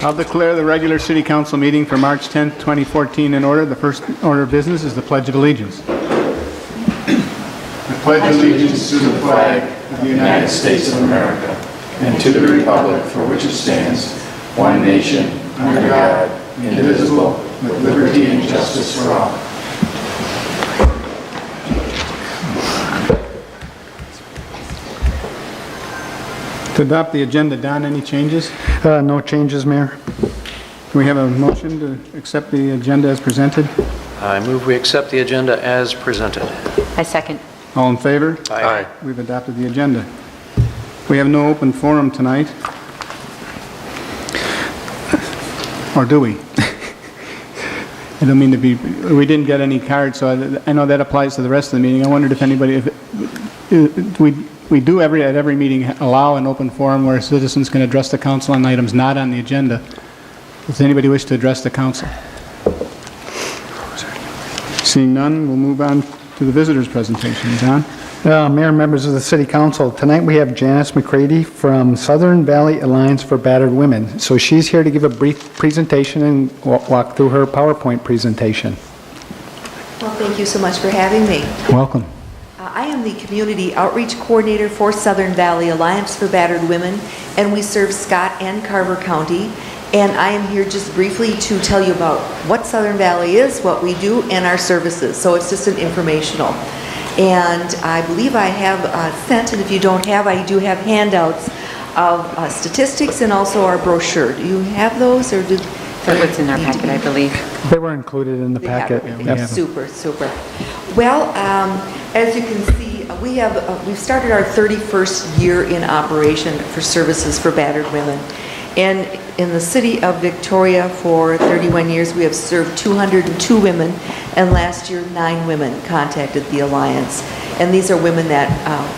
I'll declare the regular city council meeting for March 10th, 2014 in order. The first order of business is the Pledge of Allegiance. I pledge allegiance to the flag of the United States of America and to the republic for which it stands, one nation, under God, indivisible, with liberty and justice for all. To adopt the agenda, Don, any changes? No changes, Mayor. Do we have a motion to accept the agenda as presented? I move we accept the agenda as presented. I second. All in favor? Aye. We've adopted the agenda. We have no open forum tonight. Or do we? I don't mean to be, we didn't get any cards, so I know that applies to the rest of the meeting. I wondered if anybody, we do at every meeting allow an open forum where citizens can address the council on items not on the agenda. Does anybody wish to address the council? Seeing none, we'll move on to the visitors' presentation. John? Mayor and members of the City Council, tonight we have Janice McCready from Southern Valley Alliance for Battered Women. So she's here to give a brief presentation and walk through her PowerPoint presentation. Well, thank you so much for having me. Welcome. I am the Community Outreach Coordinator for Southern Valley Alliance for Battered Women, and we serve Scott and Carver County. And I am here just briefly to tell you about what Southern Valley is, what we do, and our services. So it's just an informational. And I believe I have sent, and if you don't have, I do have handouts of statistics and also our brochure. Do you have those, or did? That's what's in our packet, I believe. They were included in the packet. Yep. Super. Well, as you can see, we've started our 31st year in operation for services for battered women. And in the city of Victoria for 31 years, we have served 202 women, and last year 9 women contacted the Alliance. And these are women that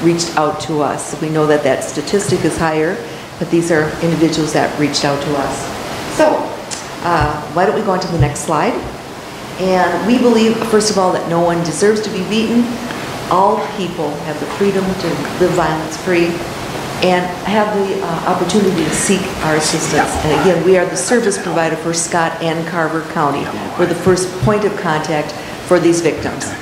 reached out to us. We know that that statistic is higher, but these are individuals that reached out to us. So, why don't we go on to the next slide? And we believe, first of all, that no one deserves to be beaten. All people have the freedom to live violence-free and have the opportunity to seek our assistance. And again, we are the service provider for Scott and Carver County. We're the first point of contact for these victims.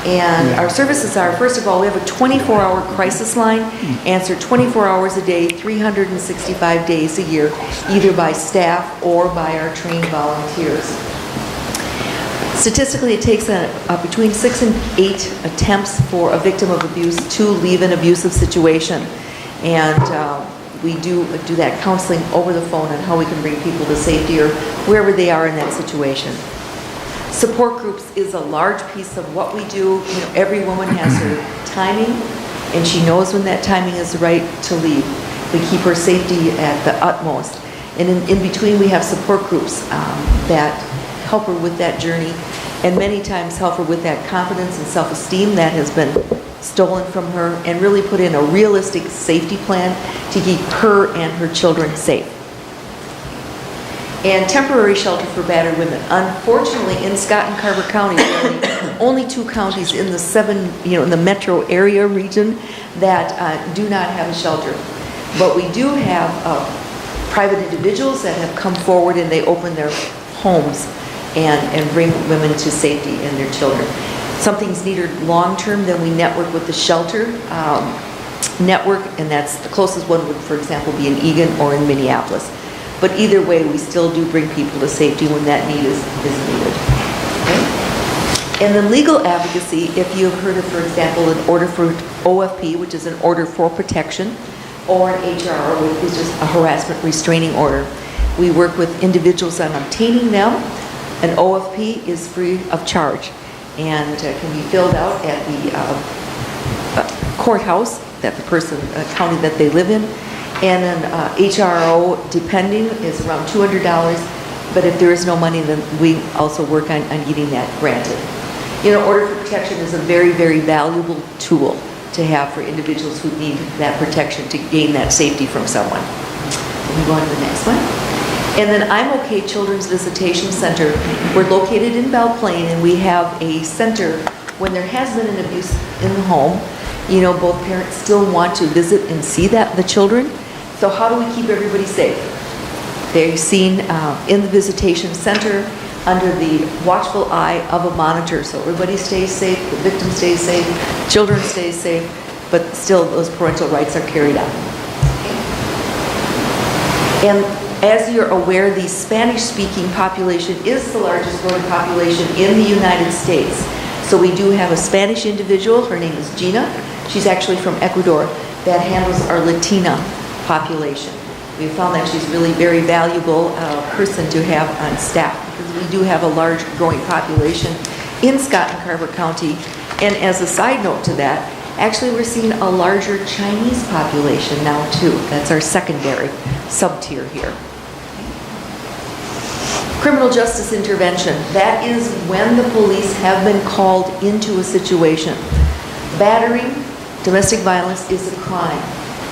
And our services are, first of all, we have a 24-hour crisis line, answered 24 hours a day, 365 days a year, either by staff or by our trained volunteers. Statistically, it takes between 6 and 8 attempts for a victim of abuse to leave an abusive situation. And we do that counseling over the phone on how we can bring people to safety or wherever they are in that situation. Support groups is a large piece of what we do. You know, every woman has her timing, and she knows when that timing is right to leave. We keep her safety at the utmost. And in between, we have support groups that help her with that journey, and many times help her with that confidence and self-esteem that has been stolen from her, and really put in a realistic safety plan to keep her and her children safe. And temporary shelter for battered women. Unfortunately, in Scott and Carver County, there are only 2 counties in the in the metro area region that do not have a shelter. But we do have private individuals that have come forward and they open their homes and bring women to safety and their children. Something's needed long-term, then we network with the shelter network, and that's the closest one would, for example, be in Eagan or in Minneapolis. But either way, we still do bring people to safety when that need is needed. Okay? And then legal advocacy, if you have heard of, for example, an order for OFP, which is an order for protection, or an HRO, which is a harassment restraining order. We work with individuals on obtaining them. An OFP is free of charge and can be filled out at the courthouse that the county that they live in. And an HRO, depending, is around $200. But if there is no money, then we also work on getting that granted. You know, order for protection is a very, very valuable tool to have for individuals who need that protection to gain that safety from someone. We'll move on to the next one. And then I'm OK Children's Visitation Center. We're located in Belle Plaine, and we have a center when there has been an abuse in the home. You know, both parents still want to visit and see the children. So how do we keep everybody safe? They're seen in the visitation center under the watchful eye of a monitor. So everybody stays safe, the victim stays safe, children stay safe, but still those parental rights are carried out. And as you're aware, the Spanish-speaking population is the largest voting population in the United States. So we do have a Spanish individual, her name is Gina. She's actually from Ecuador, that handles our Latina population. We found that she's really very valuable person to have on staff because we do have a large growing population in Scott and Carver County. And as a side note to that, actually we're seeing a larger Chinese population now too. That's our secondary sub-tier here. Criminal justice intervention. That is when the police have been called into a situation. Battering, domestic violence is a crime.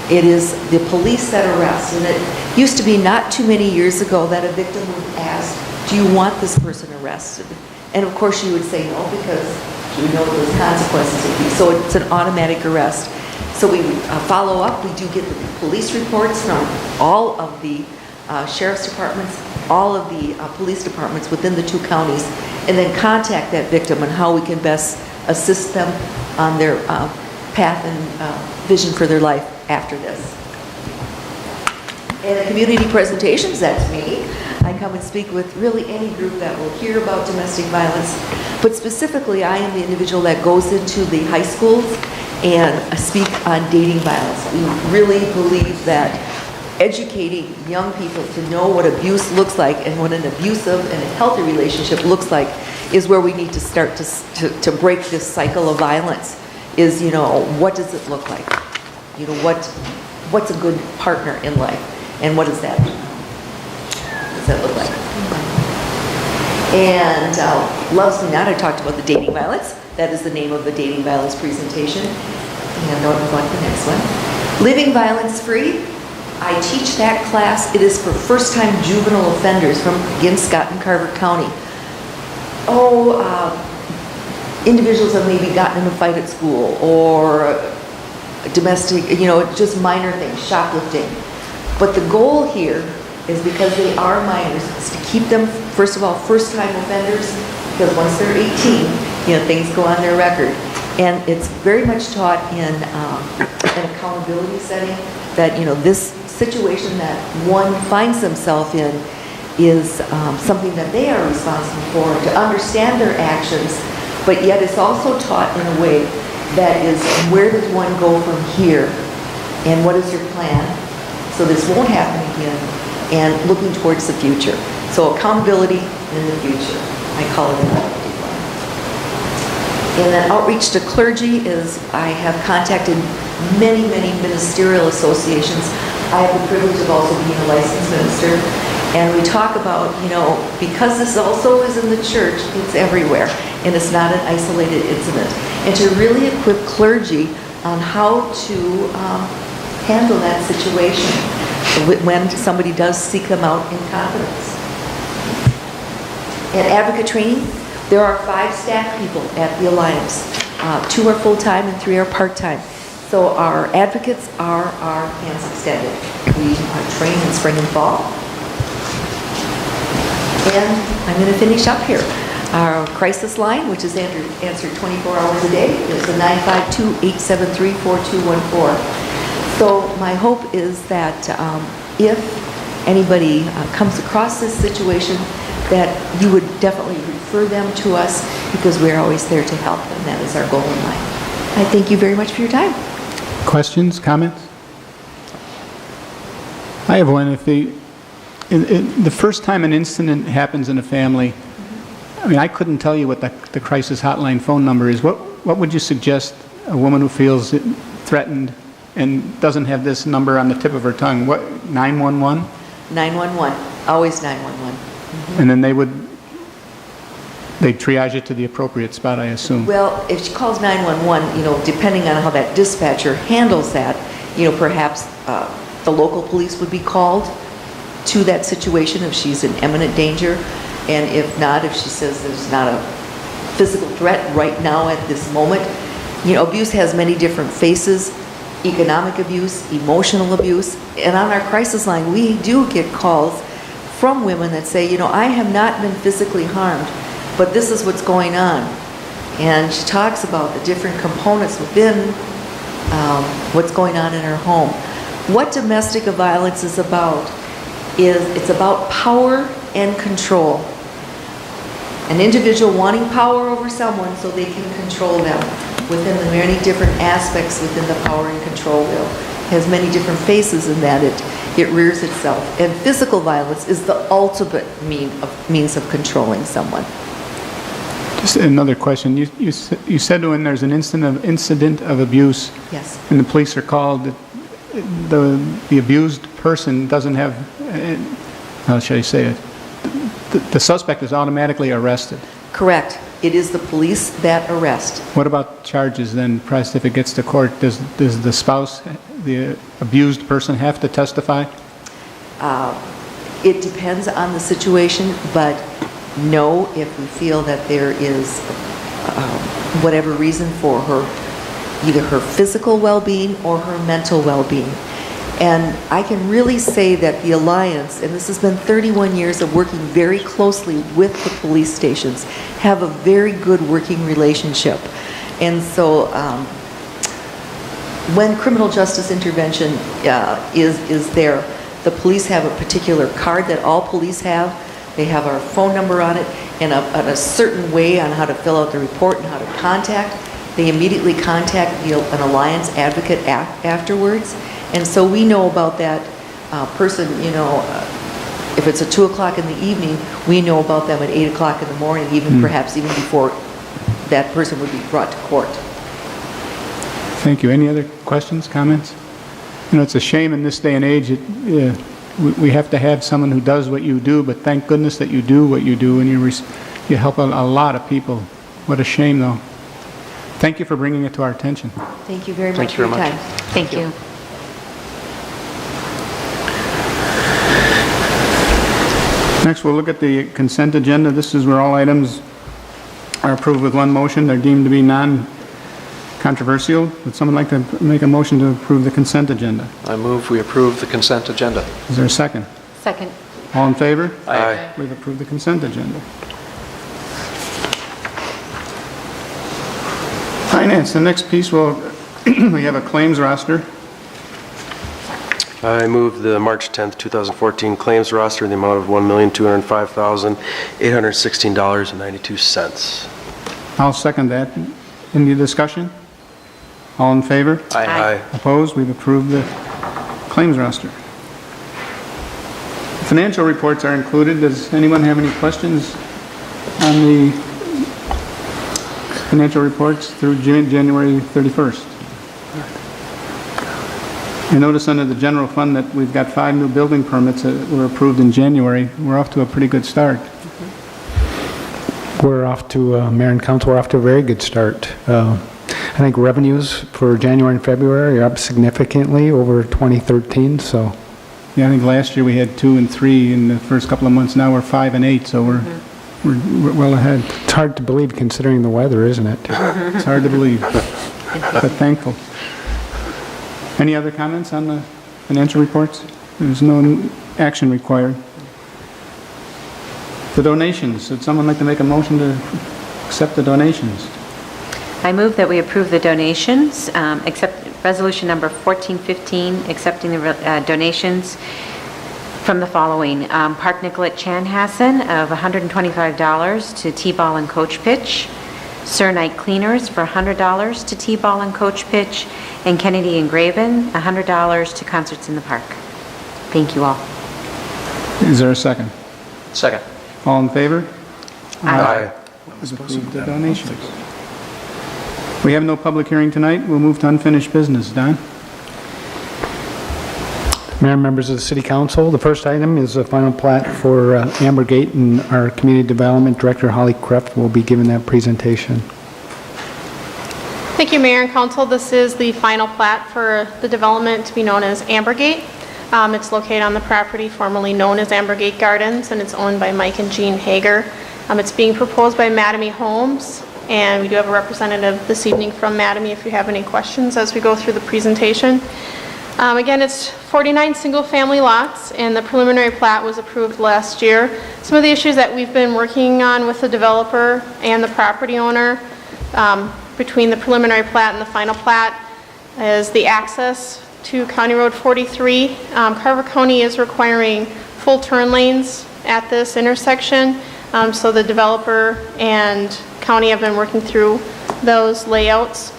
It is the police that arrest. And it used to be not too many years ago that a victim would ask, do you want this person arrested? And of course she would say no because she would know what those consequences would be. So it's an automatic arrest. So we follow up. We do get the police reports from all of the sheriff's departments, all of the police departments within the two counties, and then contact that victim on how we can best assist them on their path and vision for their life after this. And the community presentations, that's me. I come and speak with really any group that will hear about domestic violence, but specifically I am the individual that goes into the high schools and speak on dating violence. We really believe that educating young people to know what abuse looks like and what an abusive and a healthy relationship looks like is where we need to start to break this cycle of violence. Is, you know, what does it look like? You know, what's a good partner in life? And what does that look like? And Loves Me Not, I talked about the dating violence. That is the name of the dating violence presentation. And I'll move on to the next one. Living Violence Free. I teach that class. It is for first-time juvenile offenders from, again, Scott and Carver County. Individuals have maybe gotten in a fight at school or domestic, you know, just minor things, shoplifting. But the goal here is because they are minors, is to keep them, first of all, first-time offenders, because once they're 18, you know, things go on their record. And it's very much taught in an accountability setting that, you know, this situation that one finds themselves in is something that they are responsible for, to understand their actions, but yet it's also taught in a way that is, where does one go from here, and what is your plan, so this won't happen again, and looking towards the future. So accountability in the future, I call it an. And then outreach to clergy is, I have contacted many, many ministerial associations. I have the privilege of also being a licensed minister. And we talk about, you know, because this also is in the church, it's everywhere. And it's not an isolated incident. And to really equip clergy on how to handle that situation when somebody does seek them out in confidence. And advocate training. There are 5 staff people at the Alliance. 2 are full-time and 3 are part-time. So our advocates are our hands extended. We train in spring and fall. And I'm going to finish up here. Our crisis line, which is answered 24 hours a day, is the 952-873-4214. So my hope is that if anybody comes across this situation, that you would definitely refer them to us, because we're always there to help, and that is our goal in life. I thank you very much for your time. Questions, comments? I have one. If the first time an incident happens in a family, I mean, I couldn't tell you what the crisis hotline phone number is. What would you suggest a woman who feels threatened and doesn't have this number on the tip of her tongue? What, 911? 911, always 911. And then they'd triage it to the appropriate spot, I assume. Well, if she calls 911, you know, depending on how that dispatcher handles that, you know, perhaps the local police would be called to that situation if she's in imminent danger. And if not, if she says there's not a physical threat right now at this moment. You know, abuse has many different faces: economic abuse, emotional abuse. And on our crisis line, we do get calls from women that say, I have not been physically harmed, but this is what's going on. And she talks about the different components within what's going on in her home. What domestic violence is about is it's about power and control. An individual wanting power over someone so they can control them within the many different aspects within the power and control wheel. It has many different faces in that it rears itself. And physical violence is the ultimate means of controlling someone. Just another question. You said when there's an incident of abuse Yes. and the police are called, the abused person doesn't have, how should I say it? The suspect is automatically arrested. Correct. It is the police that arrest. What about charges then pressed if it gets to court? Does the spouse, the abused person, have to testify? It depends on the situation, but no, if we feel that there is whatever reason for her, either her physical well-being or her mental well-being. And I can really say that the Alliance, and this has been 31 years of working very closely with the police stations, have a very good working relationship. And so when criminal justice intervention is there, the police have a particular card that all police have. They have our phone number on it and a certain way on how to fill out the report and how to contact. They immediately contact an Alliance advocate afterwards. And so we know about that person, if it's at 2 o'clock in the evening, we know about them at 8 o'clock in the morning, perhaps even before that person would be brought to court. Thank you. Any other questions, comments? It's a shame in this day and age, we have to have someone who does what you do, but thank goodness that you do what you do, and you help a lot of people. What a shame, though. Thank you for bringing it to our attention. Thank you very Thank much you for very your much. time. Thank you. Next, we'll look at the consent agenda. This is where all items are approved with one motion. They're deemed to be non-controversial. Would someone like to make a motion to approve the consent agenda? I move we approve the consent agenda. Is there a second? Second. All in favor? Aye. We've approved the consent agenda. Finance, the next piece, we have a claims roster. I move the March 10th, 2014 claims roster in the amount of $1,205,816.92. I'll second that. Any discussion? All in favor? Aye. Opposed? We've approved the claims roster. Financial reports are included. Does anyone have any questions on the financial reports through January 31st? I notice under the general fund that we've got 5 new building permits that were approved in January. We're off to a pretty good start. We're off to, Mayor and Council, we're off to a very good start. I think revenues for January and February are up significantly over 2013, so. Yeah, I think last year we had 2 and 3 in the first couple of months. Now we're 5 and 8, so we're well ahead. It's hard to believe considering the weather, isn't it? It's hard to believe, but thankful. Any other comments on the financial reports? There's no action required. The donations, would someone like to make a motion to accept the donations? I move that we approve the donations, accept resolution number 1415, accepting the donations from the following. Park Nicollet Chanhassen of $125 to T-Ball and Coach Pitch. Sir Night Cleaners for $100 to T-Ball and Coach Pitch. And Kennedy and Graven, $100 to Concerts in the Park. Thank you all. Is there a second? Second. All in favor? Aye. We've approved the donations. We have no public hearing tonight. We'll move to unfinished business. Don? Mayor and members of the City Council, the first item is the final plat for Amber Gate, and our Community Development Director, Holly Kreft, will be giving that presentation. Thank you, Mayor and Council. This is the final plat for the development to be known as Ambergate. It's located on the property formerly known as Ambergate Gardens, and it's owned by Mike and Jean Hager. It's being proposed by Mattamy Homes, and we do have a representative this evening from Mattamy if you have any questions as we go through the presentation. Again, it's 49 single-family lots, and the preliminary plat was approved last year. Some of the issues that we've been working on with the developer and the property owner between the preliminary plat and the final plat is the access to County Road 43. Carver County is requiring full turn lanes at this intersection, so the developer and county have been working through those layouts.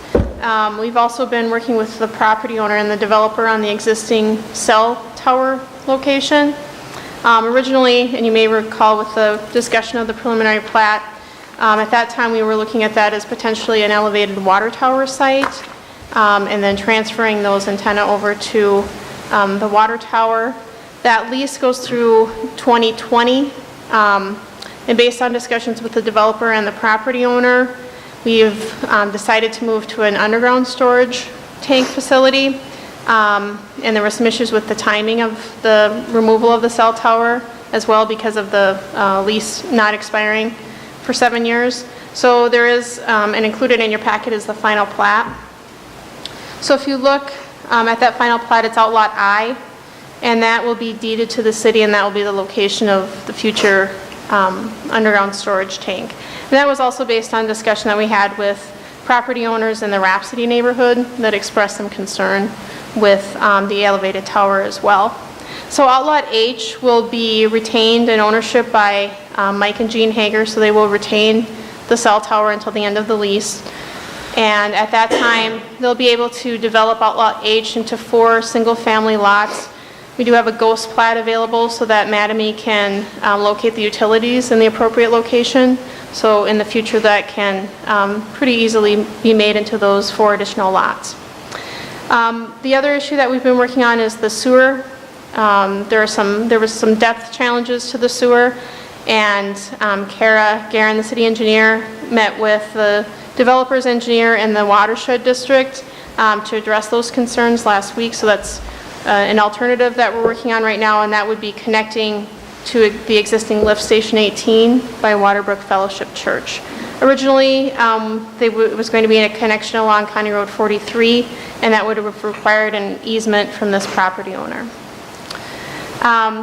We've also been working with the property owner and the developer on the existing cell tower location. Originally, and you may recall with the discussion of the preliminary plat, at that time we were looking at that as potentially an elevated water tower site, and then transferring those antenna over to the water tower. That lease goes through 2020, and based on discussions with the developer and the property owner, we've decided to move to an underground storage tank facility, and there were some issues with the timing of the removal of the cell tower as well because of the lease not expiring for 7 years. So there is, and included in your packet is the final plat. So if you look at that final plat, it's Outlot I, and that will be deeded to the city, and that will be the location of the future underground storage tank. And that was also based on discussion that we had with property owners in the Rhapsody neighborhood that expressed some concern with the elevated tower as well. So Outlot H will be retained in ownership by Mike and Jean Hager, so they will retain the cell tower until the end of the lease. And at that time, they'll be able to develop Outlot H into 4 single-family lots. We do have a ghost plat available so that Mattamy can locate the utilities in the appropriate location. So in the future, that can pretty easily be made into those 4 additional lots. The other issue that we've been working on is the sewer. There was some depth challenges to the sewer, and Kara Guerin, the city engineer, met with the developer's engineer and the watershed district to address those concerns last week. So that's an alternative that we're working on right now, and that would be connecting to the existing lift station 18 by Waterbrook Fellowship Church. Originally, it was going to be a connection along County Road 43, and that would have required an easement from this property owner.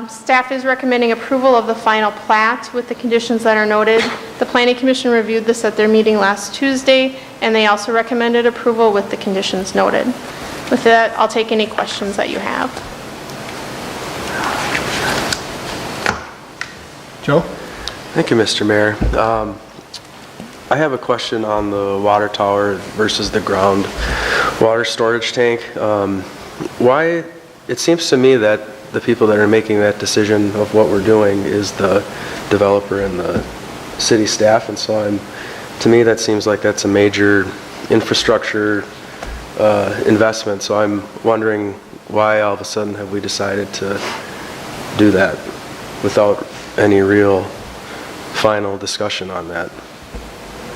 Staff is recommending approval of the final plat with the conditions that are noted. The Planning Commission reviewed this at their meeting last Tuesday, and they also recommended approval with the conditions noted. With that, I'll take any questions that you have. Joe? Thank you, Mr. Mayor. I have a question on the water tower versus the ground water storage tank. Why, it seems to me that the people that are making that decision of what we're doing is the developer and the city staff, and so to me that seems like that's a major infrastructure investment, so I'm wondering why all of a sudden have we decided to do that without any real final discussion on that.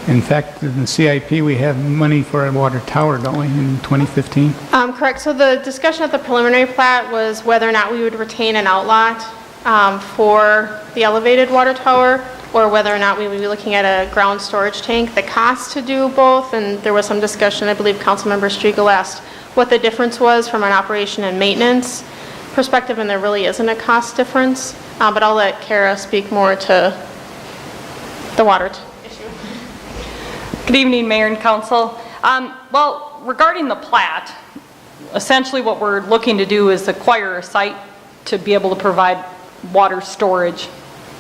In fact, in the CIP, we have money for a water tower, don't we, in 2015? Correct. So the discussion at the preliminary plat was whether or not we would retain an outlot for the elevated water tower, or whether or not we would be looking at a ground storage tank. The cost to do both, and there was some discussion, I believe Councilmember Striegel asked what the difference was from an operation and maintenance perspective, and there really isn't a cost difference. But I'll let Kara speak more to the water issue. Good evening, Mayor and Council. Well, regarding the plat, essentially what we're looking to do is acquire a site to be able to provide water storage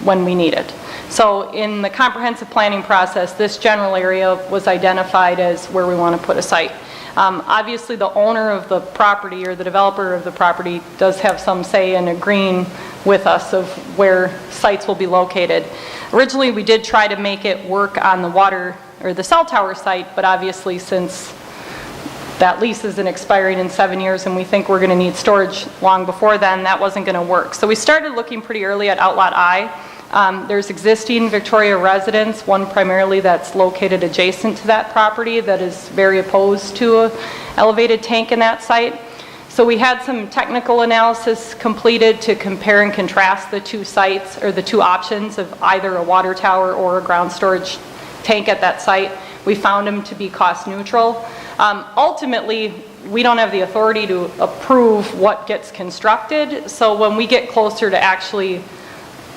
when we need it. So in the comprehensive planning process, this general area was identified as where we want to put a site. Obviously, the owner of the property or the developer of the property does have some say in agreeing with us of where sites will be located. Originally, we did try to make it work on the water or the cell tower site, but obviously since that lease isn't expiring in 7 years and we think we're going to need storage long before then, that wasn't going to work. So we started looking pretty early at Outlot I. There's existing Victoria residents, one primarily that's located adjacent to that property that is very opposed to an elevated tank in that site. So we had some technical analysis completed to compare and contrast the 2 sites or the 2 options of either a water tower or a ground storage tank at that site. We found them to be cost neutral. Ultimately, we don't have the authority to approve what gets constructed, so when we get closer to actually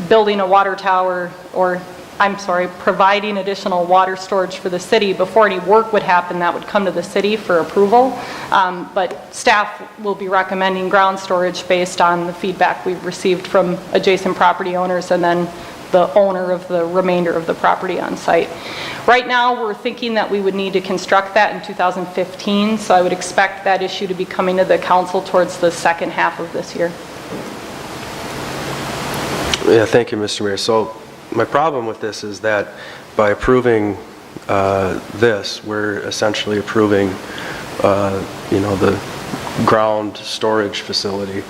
building a water tower, or, I'm sorry, providing additional water storage for the city, before any work would happen, that would come to the city for approval. But staff will be recommending ground storage based on the feedback we've received from adjacent property owners and then the owner of the remainder of the property on site. Right now, we're thinking that we would need to construct that in 2015, so I would expect that issue to be coming to the council towards the second half of this year. Yeah, thank you, Mr. Mayor. So my problem with this is that by approving this, we're essentially approving, the ground storage facility.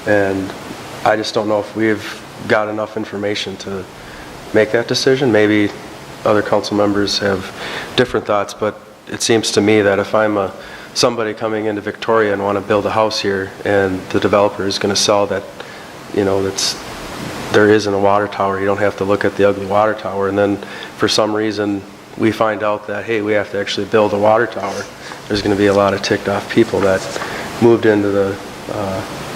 And I just don't know if we've got enough information to make that decision. Maybe other council members have different thoughts, but it seems to me that if I'm somebody coming into Victoria and want to build a house here, and the developer is going to sell that, there isn't a water tower, you don't have to look at the ugly water tower, and then for some reason we find out that, hey, we have to actually build a water tower, there's going to be a lot of ticked off people that moved into the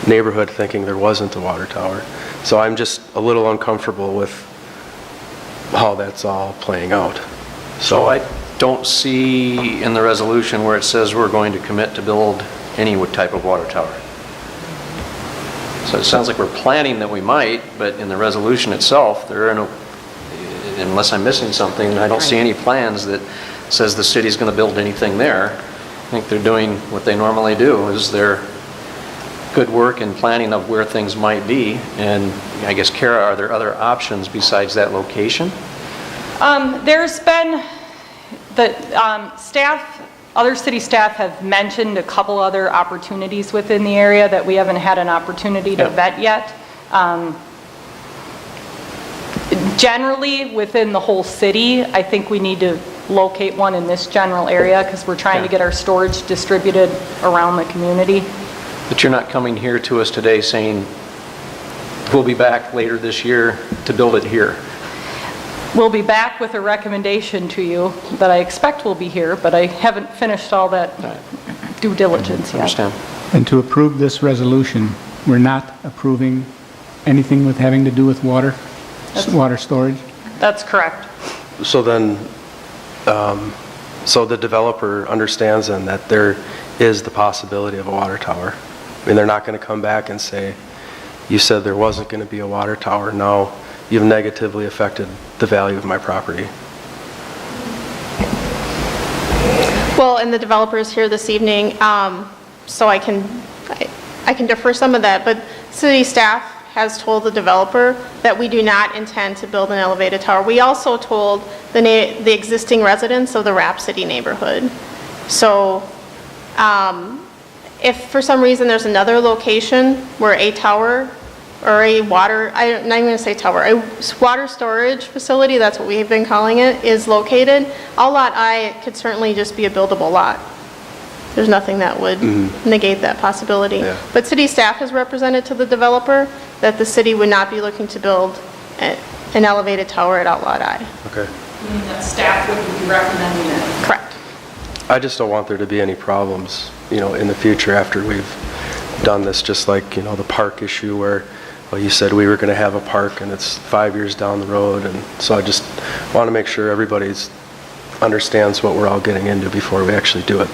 neighborhood thinking there wasn't a water tower. So I'm just a little uncomfortable with how that's all playing out. So I don't see in the resolution where it says we're going to commit to build any type of water tower. So it sounds like we're planning that we might, but in the resolution itself, there are no, unless I'm missing something, I don't see any plans that says the city's going to build anything there. I think they're doing what they normally do, is their good work and planning of where things might be. And I guess, Kara, are there other options besides that location? There's been, other city staff have mentioned a couple other opportunities within the area that we haven't had an opportunity to vet yet. Generally, within the whole city, I think we need to locate one in this general area because we're trying to get our storage distributed around the community. But you're not coming here to us today saying, we'll be back later this year to build it here. We'll be back with a recommendation to you that I expect will be here, but I haven't finished all that due diligence yet. Understand. And to approve this resolution, we're not approving anything with having to do with water storage? That's correct. So then, so the developer understands then that there is the possibility of a water tower. I mean, they're not going to come back and say, you said there wasn't going to be a water tower, now you've negatively affected the value of my property. Well, and the developer is here this evening, so I can defer some of that, but city staff has told the developer that we do not intend to build an elevated tower. We also told the existing residents of the Rhapsody neighborhood. So if for some reason there's another location where a tower or a water, I'm not even going to say tower, a water storage facility, that's what we've been calling it, is located, all Lot I could certainly just be a buildable lot. There's nothing that would negate that possibility. Yeah. But city staff has represented to the developer that the city would not be looking to build an elevated tower at Outlot I. Okay. Meaning that staff would be recommending it. Correct. I just don't want there to be any problems, in the future after we've done this, just like, the park issue where, well, you said we were going to have a park and it's 5 years down the road. And so I just want to make sure everybody understands what we're all getting into before we actually do it.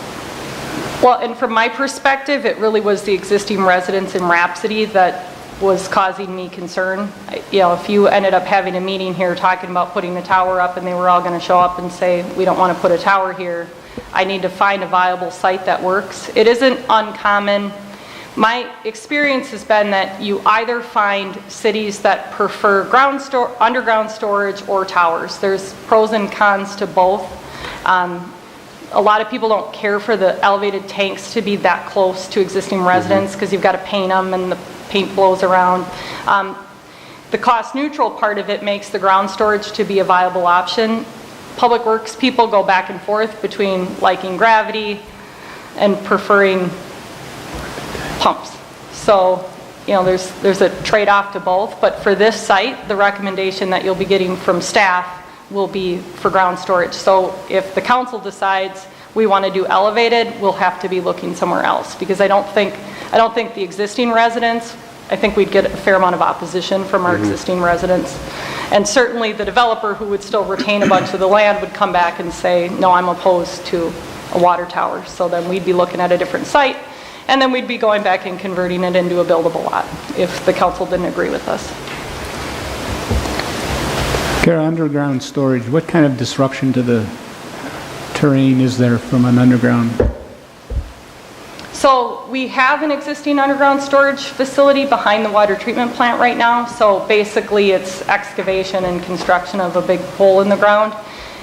Well, and from my perspective, it really was the existing residents in Rhapsody that was causing me concern. If you ended up having a meeting here talking about putting the tower up and they were all going to show up and say, we don't want to put a tower here, I need to find a viable site that works. It isn't uncommon. My experience has been that you either find cities that prefer underground storage or towers. There's pros and cons to both. A lot of people don't care for the elevated tanks to be that close to existing residents because you've got to paint them and the paint blows around. The cost neutral part of it makes the ground storage to be a viable option. Public Works people go back and forth between liking gravity and preferring pumps. So, there's a trade-off to both, but for this site, the recommendation that you'll be getting from staff will be for ground storage. So if the council decides we want to do elevated, we'll have to be looking somewhere else, because I don't think the existing residents, I think we'd get a fair amount of opposition from our existing residents. And certainly the developer, who would still retain a bunch of the land, would come back and say, no, I'm opposed to a water tower. So then we'd be looking at a different site, and then we'd be going back and converting it into a buildable lot if the council didn't agree with us. Kara, underground storage, what kind of disruption to the terrain is there from an underground? So we have an existing underground storage facility behind the water treatment plant right now. So basically it's excavation and construction of a big hole in the ground.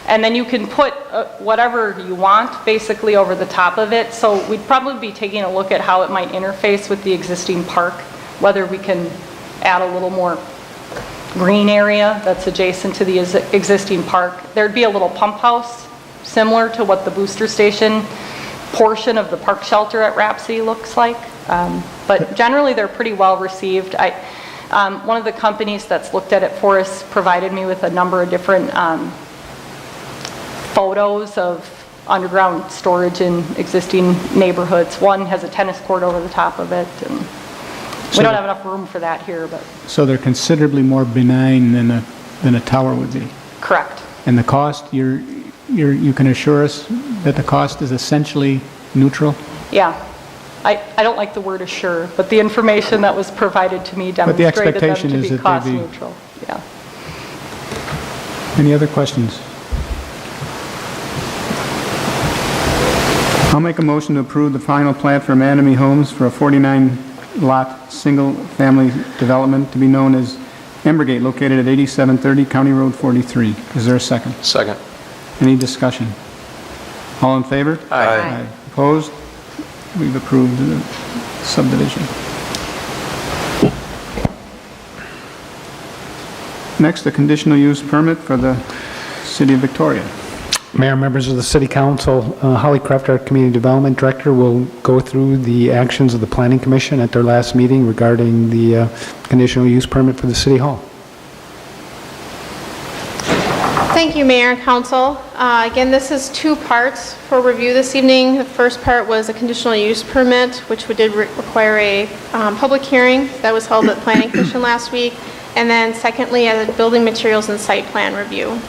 And then you can put whatever you want basically over the top of it. So we'd probably be taking a look at how it might interface with the existing park, whether we can add a little more green area that's adjacent to the existing park. There'd be a little pump house similar to what the booster station portion of the park shelter at Rhapsody looks like. But generally they're pretty well received. One of the companies that's looked at it for us provided me with a number of different photos of underground storage in existing neighborhoods. One has a tennis court over the top of it, and we don't have enough room for that here, but. So they're considerably more benign than a tower would be? Correct. And the cost, you can assure us that the cost is essentially neutral? Yeah. I don't like the word assure, but the information that was provided to me demonstrated them expectation to is be that they'd cost be- neutral. Yeah. Any other questions? I'll make a motion to approve the final plat for Manamy Homes for a 49-lot, single-family development to be known as Embergate, located at 8730 County Road 43. Is there a second? Second. Any discussion? All in favor? Aye. Opposed? We've approved the subdivision. Next, the conditional use permit for the City of Victoria. Mayor, members of the City Council, Holly Kraft, our Community Development Director, will go through the actions of the Planning Commission at their last meeting regarding the conditional use permit for the City Hall. Thank you, Mayor and Council. Again, this is two parts for review this evening. The first part was a conditional use permit, which did require a public hearing that was held at Planning Commission last week. And then secondly, a building materials and site plan review.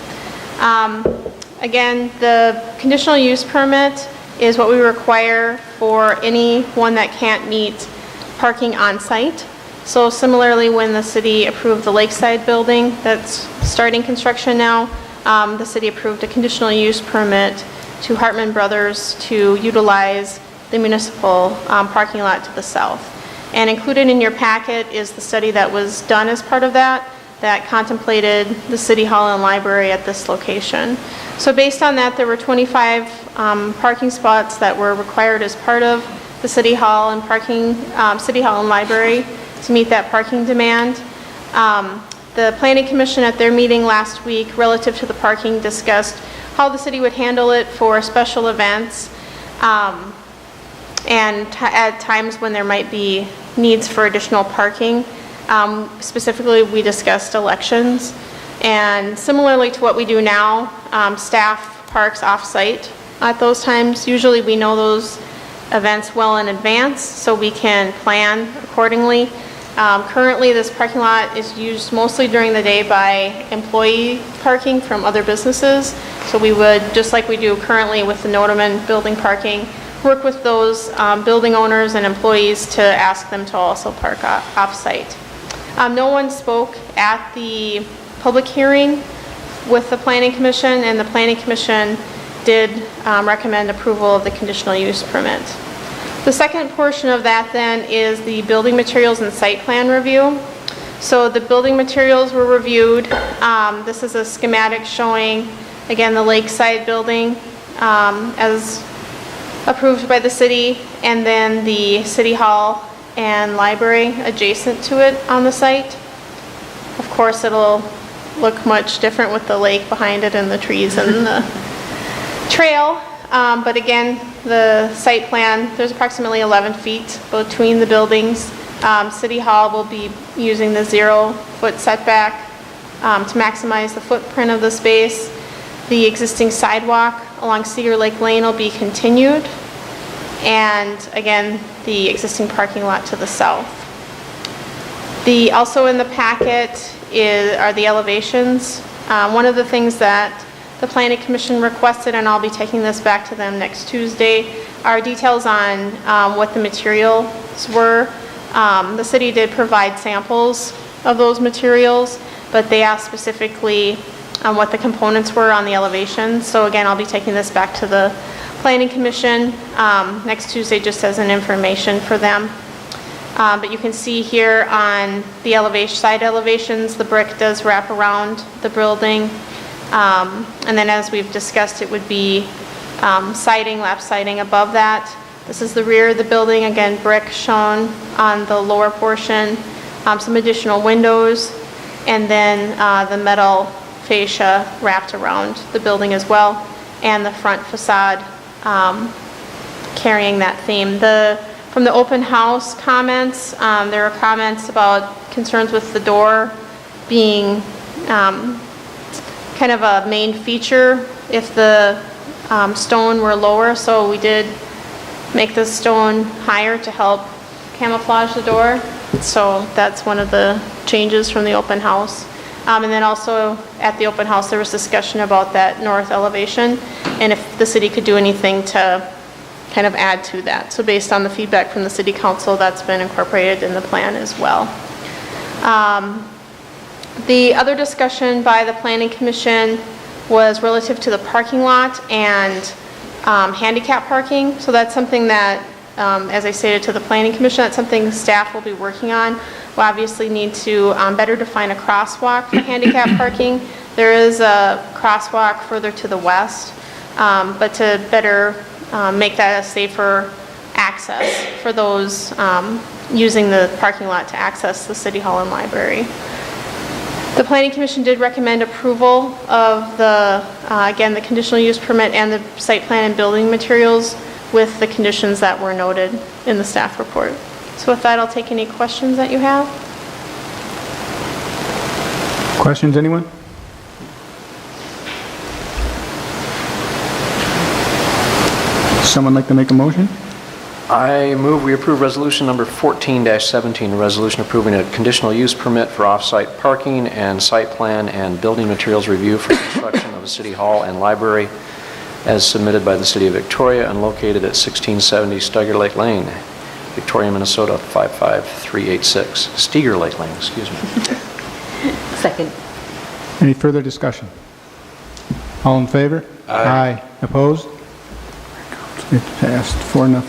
Again, the conditional use permit is what we require for anyone that can't meet parking on site. So similarly, when the city approved the Lakeside building that's starting construction now, the city approved a conditional use permit to Hartman Brothers to utilize the municipal parking lot to the south. And included in your packet is the study that was done as part of that contemplated the City Hall and library at this location. So based on that, there were 25 parking spots that were required as part of the City Hall and City Hall and library to meet that parking demand. The Planning Commission at their meeting last week relative to the parking discussed how the city would handle it for special events and at times when there might be needs for additional parking. Specifically, we discussed elections. And similarly to what we do now, staff parks off-site at those times. Usually we know those events well in advance, so we can plan accordingly. Currently, this parking lot is used mostly during the day by employee parking from other businesses. So we would, just like we do currently with the Notaman building parking, work with those building owners and employees to ask them to also park off-site. No one spoke at the public hearing with the Planning Commission, and the Planning Commission did recommend approval of the conditional use permit. The second portion of that then is the building materials and site plan review. So the building materials were reviewed. This is a schematic showing, again, the Lakeside building as approved by the city, and then the City Hall and library adjacent to it on the site. Of course, it'll look much different with the lake behind it and the trees and the trail. But again, the site plan, there's approximately 11 feet between the buildings. City Hall will be using the 0-foot setback to maximize the footprint of the space. The existing sidewalk along Cedar Lake Lane will be continued. And again, the existing parking lot to the south. Also in the packet are the elevations. One of the things that the Planning Commission requested, and I'll be taking this back to them next Tuesday, are details on what the materials were. The city did provide samples of those materials, but they asked specifically on what the components were on the elevation. So again, I'll be taking this back to the Planning Commission next Tuesday just as an information for them. But you can see here on the side elevations, the brick does wrap around the building. And then as we've discussed, it would be siding, lap siding above that. This is the rear of the building, again, brick shown on the lower portion, some additional windows, and then the metal fascia wrapped around the building as well, and the front facade carrying that theme. From the open house comments, there are comments about concerns with the door being kind of a main feature if the stone were lower, so we did make the stone higher to help camouflage the door. So that's one of the changes from the open house. And then also at the open house, there was discussion about that north elevation and if the city could do anything to kind of add to that. So based on the feedback from the city council, that's been incorporated in the plan as well. The other discussion by the Planning Commission was relative to the parking lot and handicap parking. So that's something that, as I stated to the Planning Commission, that's something staff will be working on. We'll obviously need to better define a crosswalk for handicap parking. There is a crosswalk further to the west, but to better make that a safer access for those using the parking lot to access the City Hall and library. The Planning Commission did recommend approval of again, the conditional use permit and the site plan and building materials with the conditions that were noted in the staff report. So with that, I'll take any questions that you have. Questions, anyone? Someone like to make a motion? I move we approve resolution number 14-17, a resolution approving a conditional use permit for off-site parking and site plan and building materials review for construction of a city hall and library as submitted by the City of Victoria and located at 1670 Steger Lake Lane, Victoria, Minnesota 55386. Steger Lake Lane, excuse me. Second. Any further discussion? All in favor? Aye. Opposed? It passed 4-0.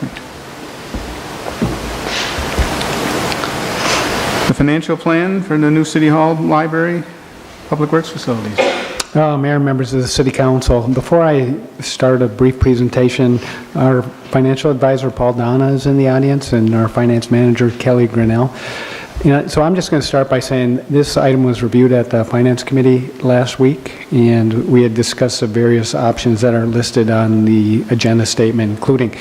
The financial plan for the new City Hall, Library, Public Works facilities. Mayor and members of the City Council, before I start a brief presentation, our financial advisor Paul Donna is in the audience and our finance manager Kelly Grinnell. So I'm just going to start by saying this item was reviewed at the Finance Committee last week, and we had discussed the various options that are listed on the agenda statement, including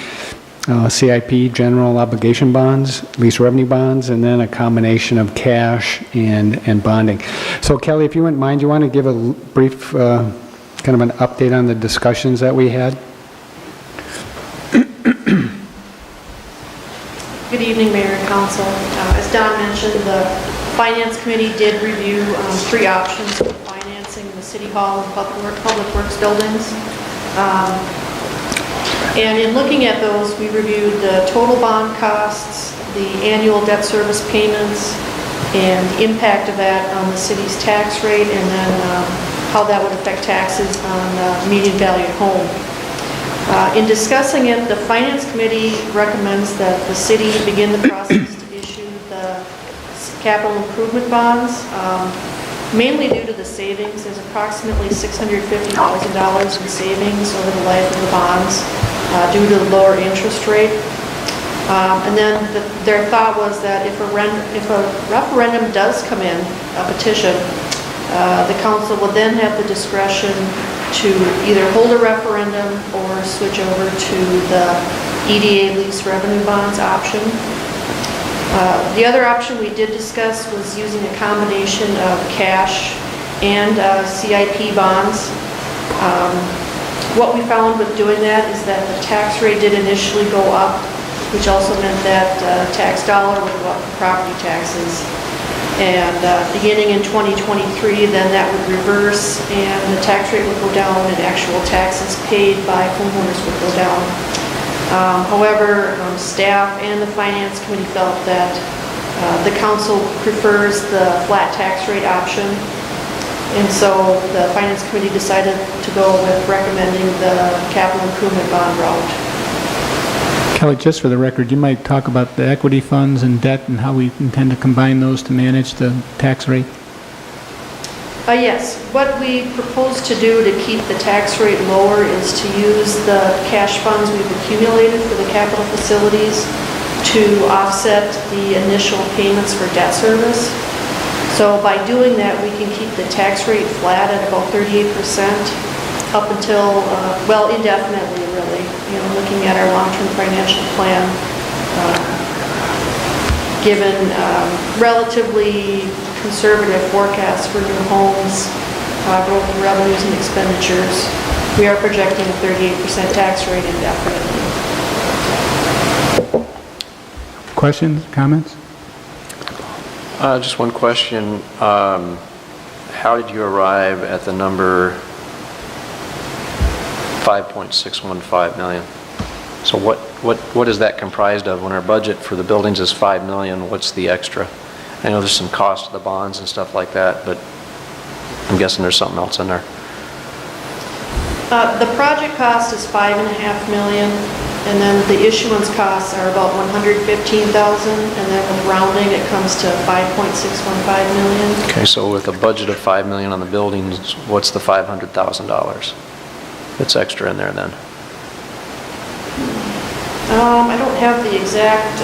CIP, general obligation bonds, lease revenue bonds, and then a combination of cash and bonding. So Kelly, if you wouldn't mind, you want to give a brief kind of an update on the discussions that we had? Good evening, Mayor and Council. As Don mentioned, the Finance Committee did review 3 options for financing the City Hall and Public Works buildings. And in looking at those, we reviewed the total bond costs, the annual debt service payments, and the impact of that on the city's tax rate, and then how that would affect taxes on median valued home. In discussing it, the Finance Committee recommends that the city begin the process to issue the capital improvement bonds, mainly due to the savings. There's approximately $650,000 in savings over the life of the bonds due to the lower interest rate. And then their thought was that if a referendum does come in, a petition, the council will then have the discretion to either hold a referendum or switch over to the EDA lease revenue bonds option. The other option we did discuss was using a combination of cash and CIP bonds. What we found with doing that is that the tax rate did initially go up, which also meant that tax dollar would go up for property taxes. And beginning in 2023, then that would reverse, and the tax rate would go down, and actual taxes paid by homeowners would go down. However, staff and the finance committee felt that the council prefers the flat tax rate option, and so the finance committee decided to go with recommending the capital improvement bond route. Kelly, just for the record, you might talk about the equity funds and debt and how we intend to combine those to manage the tax rate? Yes, what we propose to do to keep the tax rate lower is to use the cash funds we've accumulated for the capital facilities to offset the initial payments for debt service. So by doing that, we can keep the tax rate flat at about 38% up until, well, indefinitely, really. You know, looking at our long-term financial plan, given relatively conservative forecasts for new homes, growth in revenues and expenditures, we are projecting a 38% tax rate indefinitely. Questions, comments? Just one question. How did you arrive at the number 5.615 million? So what is that comprised of? When our budget for the buildings is 5 million, what's the extra? I know there's some cost to the bonds and stuff like that, but I'm guessing there's something else in there. The project cost is $5.5 million, and then the issuance costs are about $115,000, and then with rounding it comes to $5.615 million. Okay, so with a budget of 5 million on the buildings, what's the $500,000 that's extra in there then? I don't have the exact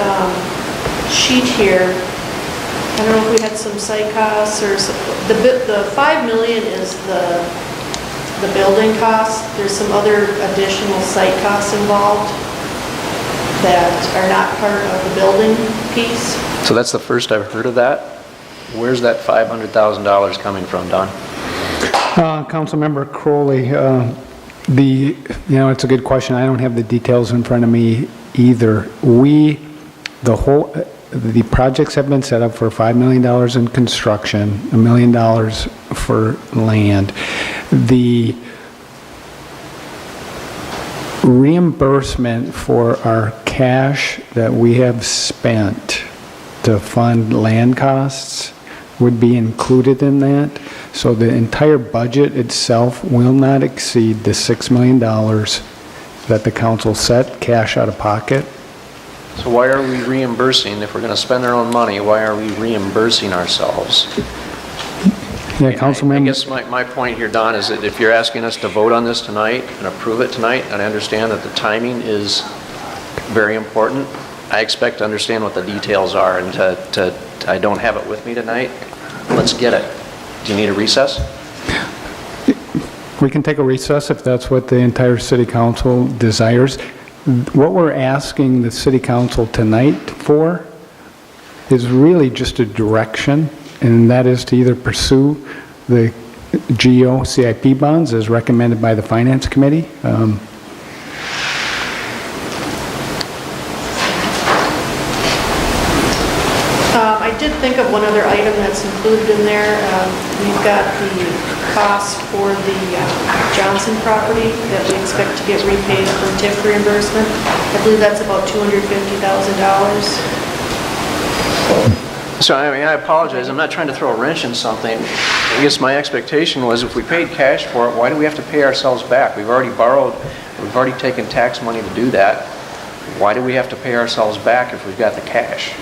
sheet here. I don't know if we had some site costs or some, the 5 million is the building cost. There's some other additional site costs involved that are not part of the building piece. So that's the first I've heard of that. Where's that $500,000 coming from, Don? Councilmember Crowley, it's a good question. I don't have the details in front of me either. The projects have been set up for $5 million in construction, $1 million for land. The reimbursement for our cash that we have spent to fund land costs would be included in that. So the entire budget itself will not exceed the $6 million that the council set cash out of pocket. So why are we reimbursing? If we're going to spend our own money, why are we reimbursing ourselves? Yeah, Councilmember. I guess my point here, Don, is that if you're asking us to vote on this tonight and approve it tonight, and I understand that the timing is very important, I expect to understand what the details are, and I don't have it with me tonight. Let's get it. Do you need a recess? We can take a recess if that's what the entire city council desires. What we're asking the city council tonight for is really just a direction, and that is to either pursue the GO CIP bonds as recommended by the Finance Committee. I did think of one other item that's included in there. We've got the cost for the Johnson property that we expect to get repaid for TIF reimbursement. I believe that's about $250,000. So, I mean, I apologize. I'm not trying to throw a wrench in something. I guess my expectation was if we paid cash for it, why do we have to pay ourselves back? We've already borrowed, we've already taken tax money to do that. Why do we have to pay ourselves back if we've got the cash?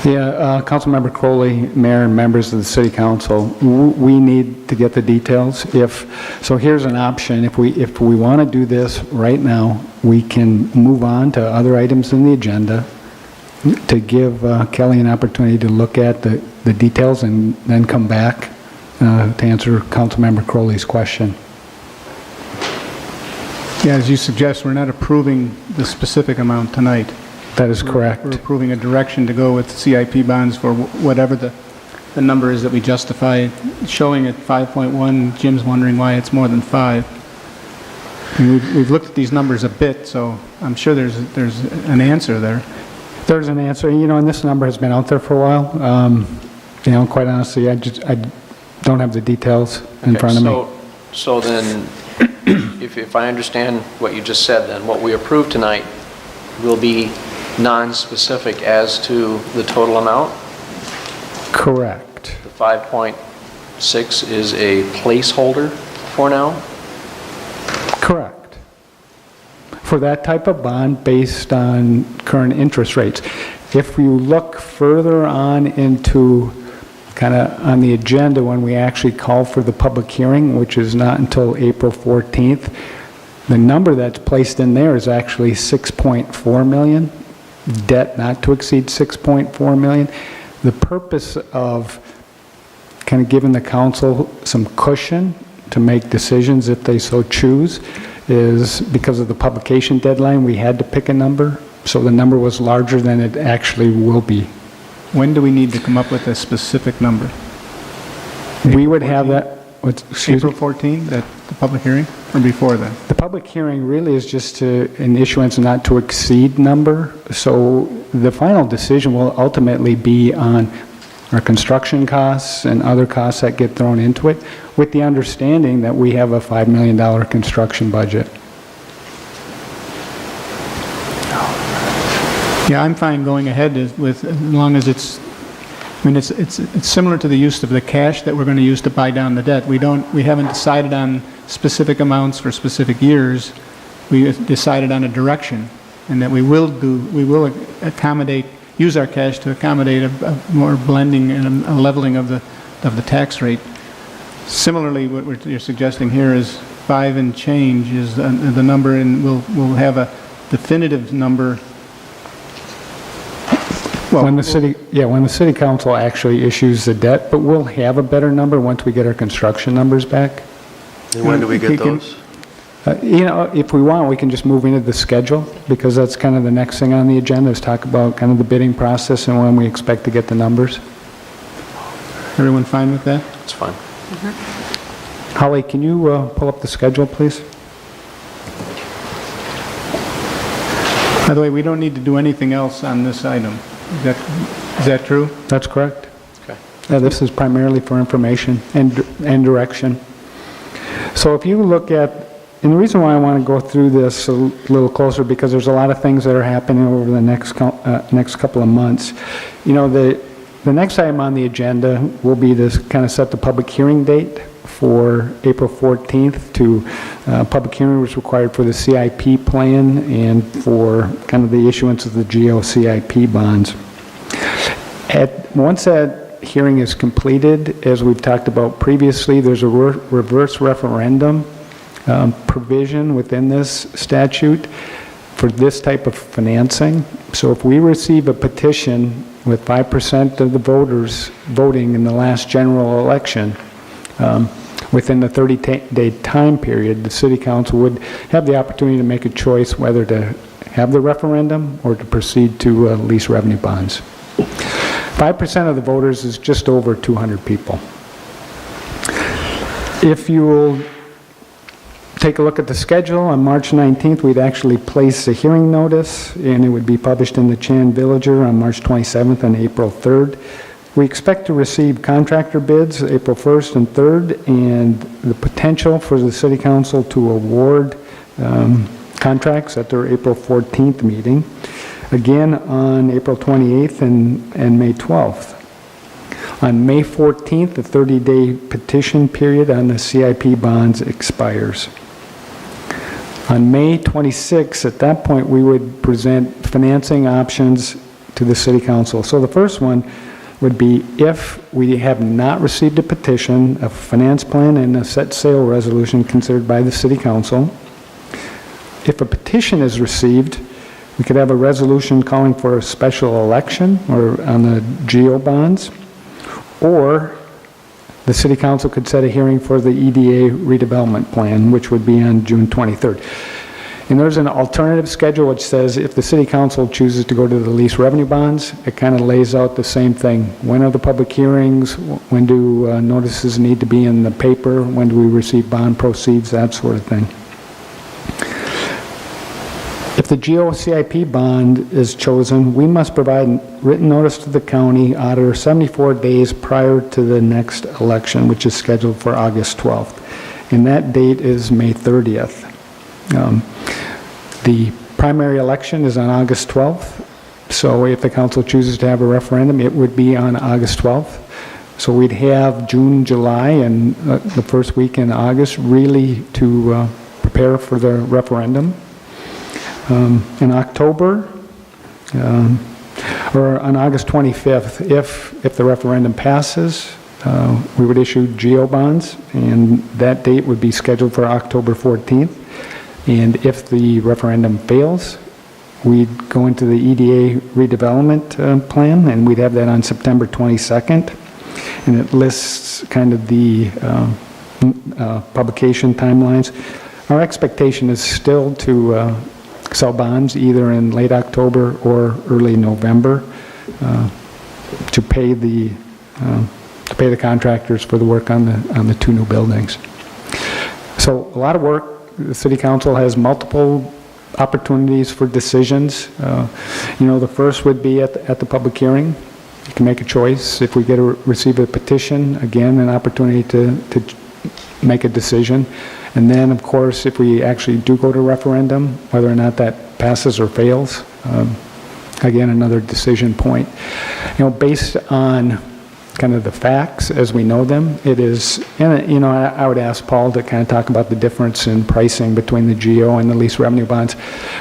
Yeah, Councilmember Crowley, Mayor, and members of the City Council, we need to get the details. So here's an option. If we want to do this right now, we can move on to other items in the agenda to give Kelly an opportunity to look at the details and then come back to answer Councilmember Crowley's question. Yeah, as you suggest, we're not approving the specific amount tonight. That is correct. We're approving a direction to go with CIP bonds for whatever the the number is that we justify showing at 5.1. Jim's wondering why it's more than 5. I mean, we've looked at these numbers a bit, so I'm sure there's an answer there. There's an answer, and this number has been out there for a while. Quite honestly, I don't have the details in front of me. So then, if I understand what you just said, then what we approve tonight will be non-specific as to the total amount? Correct. The 5.6 is a placeholder for now? Correct. For that type of bond based on current interest rates. If you look further on into kind of on the agenda when we actually call for the public hearing, which is not until April 14th, the number that's placed in there is actually 6.4 million, debt not to exceed 6.4 million. The purpose of kind of giving the council some cushion to make decisions if they so choose is because of the publication deadline, we had to pick a number, so the number was larger than it actually will be. When do we need to come up with a specific number? We would have that, excuse me? April 14, that the public hearing, or before that? The public hearing really is just an issuance not to exceed number, so the final decision will ultimately be on our construction costs and other costs that get thrown into it, with the understanding that we have a $5 million construction budget. Yeah, I'm fine going ahead with, as long as it's, I mean, it's similar to the use of the cash that we're going to use to buy down the debt. We haven't decided on specific amounts for specific years. We decided on a direction, and that we will accommodate, use our cash to accommodate a more blending and a leveling of the tax rate. Similarly, what you're suggesting here is 5 and change is the number, and we'll have a definitive number. Well, When the city council actually issues the debt, but we'll have a better number once we get our construction numbers back. And when do we get those? If we want, we can just move into the schedule, because that's kind of the next thing on the agenda, is talk about kind of the bidding process and when we expect to get the numbers. Everyone fine with that? It's fine. Holly, can you pull up the schedule, please? By the way, we don't need to do anything else on this item. Is that true? That's correct. Okay. This is primarily for information and direction. So if you look at, and the reason why I want to go through this a little closer, because there's a lot of things that are happening over the next couple of months. The next item on the agenda will be to kind of set the public hearing date for April 14th to public hearing was required for the CIP plan and for kind of the issuance of the GO-CIP bonds. Once that hearing is completed, as we've talked about previously, there's a reverse referendum provision within this statute for this type of financing. So if we receive a petition with 5% of the voters voting in the last general election, within the 30-day time period, the city council would have the opportunity to make a choice whether to have the referendum or to proceed to lease revenue bonds. 5% of the voters is just over 200 people. If you will take a look at the schedule, on March 19th, we'd actually place a hearing notice, and it would be published in the Chan Villager on March 27th and April 3rd. We expect to receive contractor bids April 1st and 3rd, and the potential for the City Council to award contracts at their April 14th meeting, again on April 28th and May 12th. On May 14th, the 30-day petition period on the CIP bonds expires. On May 26th, at that point, we would present financing options to the City Council. So the first one would be, if we have not received a petition, a finance plan, and a set sale resolution considered by the City Council. If a petition is received, we could have a resolution calling for a special election or on the GO bonds, or the City Council could set a hearing for the EDA redevelopment plan, which would be on June 23rd. And there's an alternative schedule which says if the city council chooses to go to the lease revenue bonds, it kind of lays out the same thing. When are the public hearings? When do notices need to be in the paper? When do we receive bond proceeds? That sort of thing. If the GOCIP bond is chosen, we must provide written notice to the county auditor 74 days prior to the next election, which is scheduled for August 12th. And that date is May 30th. The primary election is on August 12th, so if the council chooses to have a referendum, it would be on August 12th. So we'd have June, July, and the first week in August really to prepare for the referendum. In October, or on August 25th, if the referendum passes, we would issue GO bonds, and that date would be scheduled for October 14th. And if the referendum fails, we'd go into the EDA redevelopment plan, and we'd have that on September 22nd. And it lists kind of the publication timelines. Our expectation is still to sell bonds either in late October or early November to pay the contractors for the work on the 2 new buildings. So a lot of work. The City Council has multiple opportunities for decisions. The first would be at the public hearing. You can make a choice. If we receive a petition, again, an opportunity to make a decision. And then, of course, if we actually do go to referendum, whether or not that passes or fails, again, another decision point. Based on kind of the facts as we know them, it is, and I would ask Paul to kind of talk about the difference in pricing between the GO and the lease revenue bonds,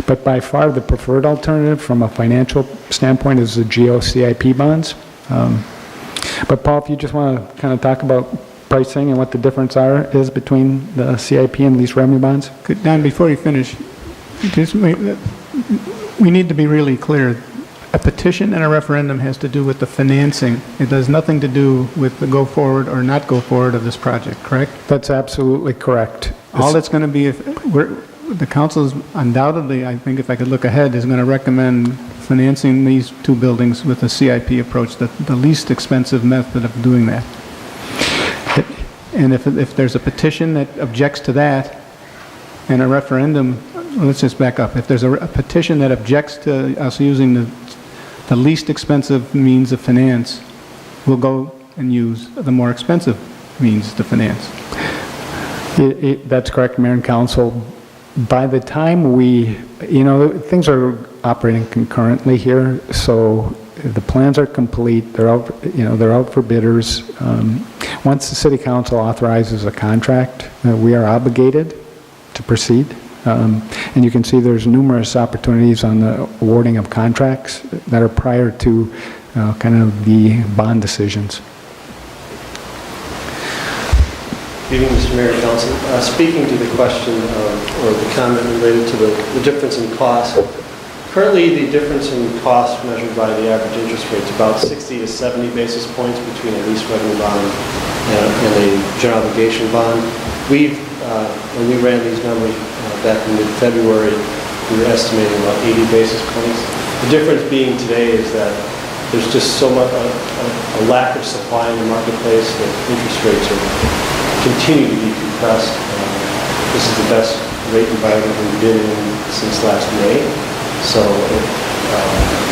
but by far the preferred alternative from a financial standpoint is the GO CIP bonds. But Paul, if you just want to kind of talk about pricing and what the difference is between the CIP and lease revenue bonds? Don, before you finish, we need to be really clear. A petition and a referendum has to do with the financing. It has nothing to do with the go forward or not go forward of this project, correct? That's absolutely correct. All it's going to be, the council is undoubtedly, I think if I could look ahead, is going to recommend financing these 2 buildings with a CIP approach, the least expensive method of doing that. And if there's a petition that objects to that and a referendum, let's just back up. If there's a petition that objects to us using the least expensive means of finance, we'll go and use the more expensive means to finance. That's correct, Mayor and Council. By the time things are operating concurrently here, so the plans are complete. They're out for bidders. Once the City Council authorizes a contract, we are obligated to proceed. And you can see there's numerous opportunities on the awarding of contracts that are prior to kind of the bond decisions. Good evening, Mr. Mayor and Council. Speaking to the question or the comment related to the difference in cost, currently the difference in cost measured by the average interest rate is about 60 to 70 basis points between a lease revenue bond and a general obligation bond. When we ran these numbers back in mid-February, we were estimating about 80 basis points. The difference being today is that there's just so much a lack of supply in the marketplace that interest rates continue to be compressed. This is the best rate environment we've been in since last May. So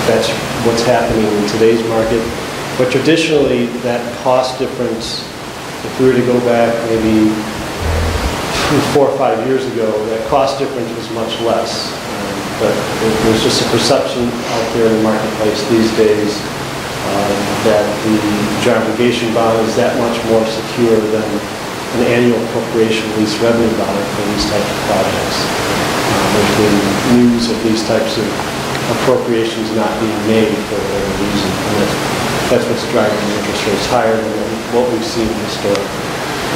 that's what's happening in today's market. But traditionally, that cost difference, if we were to go back maybe 4 or 5 years ago, that cost difference was much less. But there's just a perception out there in the marketplace these days that the general obligation bond is that much more secure than an annual appropriation lease revenue bond for these types of projects. There's been news of these types of appropriations not being made for whatever reason. And that's what's driving the interest rates higher than what we've seen historically.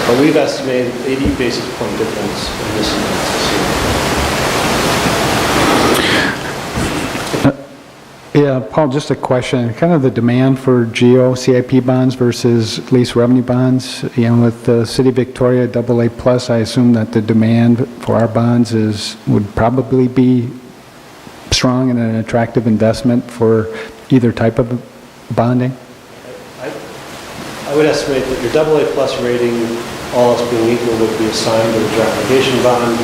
But we've estimated 80 basis point difference in this amount this year. Yeah, Paul, just a question, kind of the demand for GO CIP bonds versus lease revenue bonds. With the City of Victoria AA+, I assume that the demand for our bonds would probably be strong and an attractive investment for either type of bonding? I would estimate that your AA+ rating, all else being equal, would be assigned to the joint obligation bond.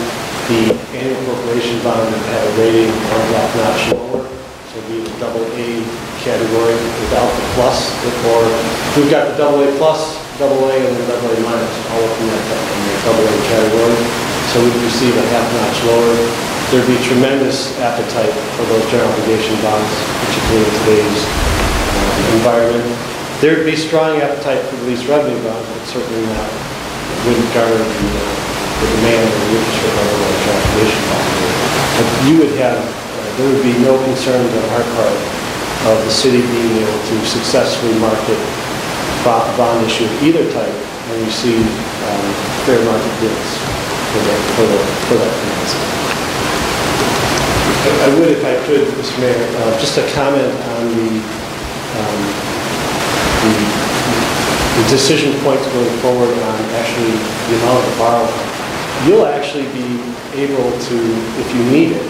The annual corporation bond would have a rating on top notch lower, so it'd be the AA category without the plus. Or we've got the AA+, AA, and then AA minus, all of them in the AA category. So we'd receive a half notch lower. There'd be tremendous appetite for those general obligation bonds, particularly in today's environment. There'd be strong appetite for the lease revenue bonds, but certainly not, wouldn't garner the demand or the interest rate level of general obligation bonds. But you would have, there would be no concern on our part of the city being able to successfully market bond issue of either type and receive fair market bids for that financing. I would, if I could, Mr. Mayor, just a comment on the decision points going forward on actually the amount of borrowing. You'll actually be able to, if you need it,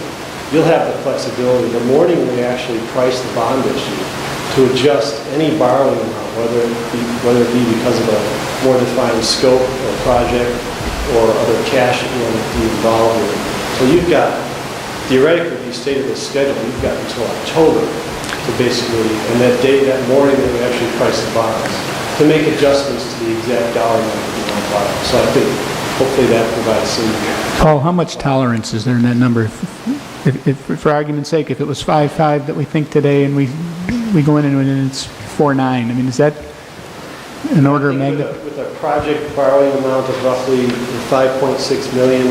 you'll have the flexibility the morning we actually price the bond issue to adjust any borrowing amount, whether it be because of a more defined scope or project or other cash that you want to be involved in. So you've got, theoretically, if you stay to this schedule, you've got until October to basically, and that day, that morning that we actually price the bonds, to make adjustments to the exact dollar amount that you want to borrow. So I think hopefully that provides some. Paul, how much tolerance is there in that number? If for argument's sake, if it was 5.5 that we think today and we go in and it's 4.9, I mean, is that an order of magnitude? With a project borrowing amount of roughly 5.6 million,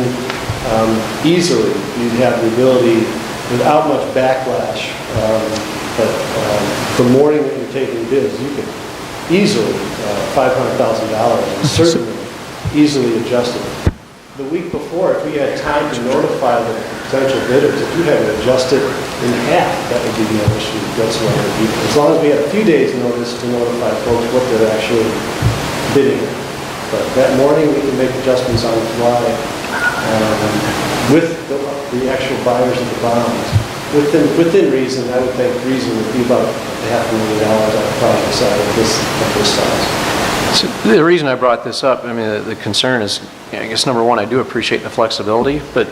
easily you'd have the ability, without much backlash, but the morning that you're taking bids, you could easily, $500,000, certainly easily adjusted. The week before, if we had time to notify the potential bidders, if you had to adjust it in half, that would be no issue whatsoever. As long as we had a few days' notice to notify folks what they're actually bidding. But that morning, we can make adjustments on the fly with the actual buyers of the bonds. Within reason, I would think reason would be about $500,000 on the project side of this size. So the reason I brought this up, I mean, the concern is, I guess, number one, I do appreciate the flexibility, but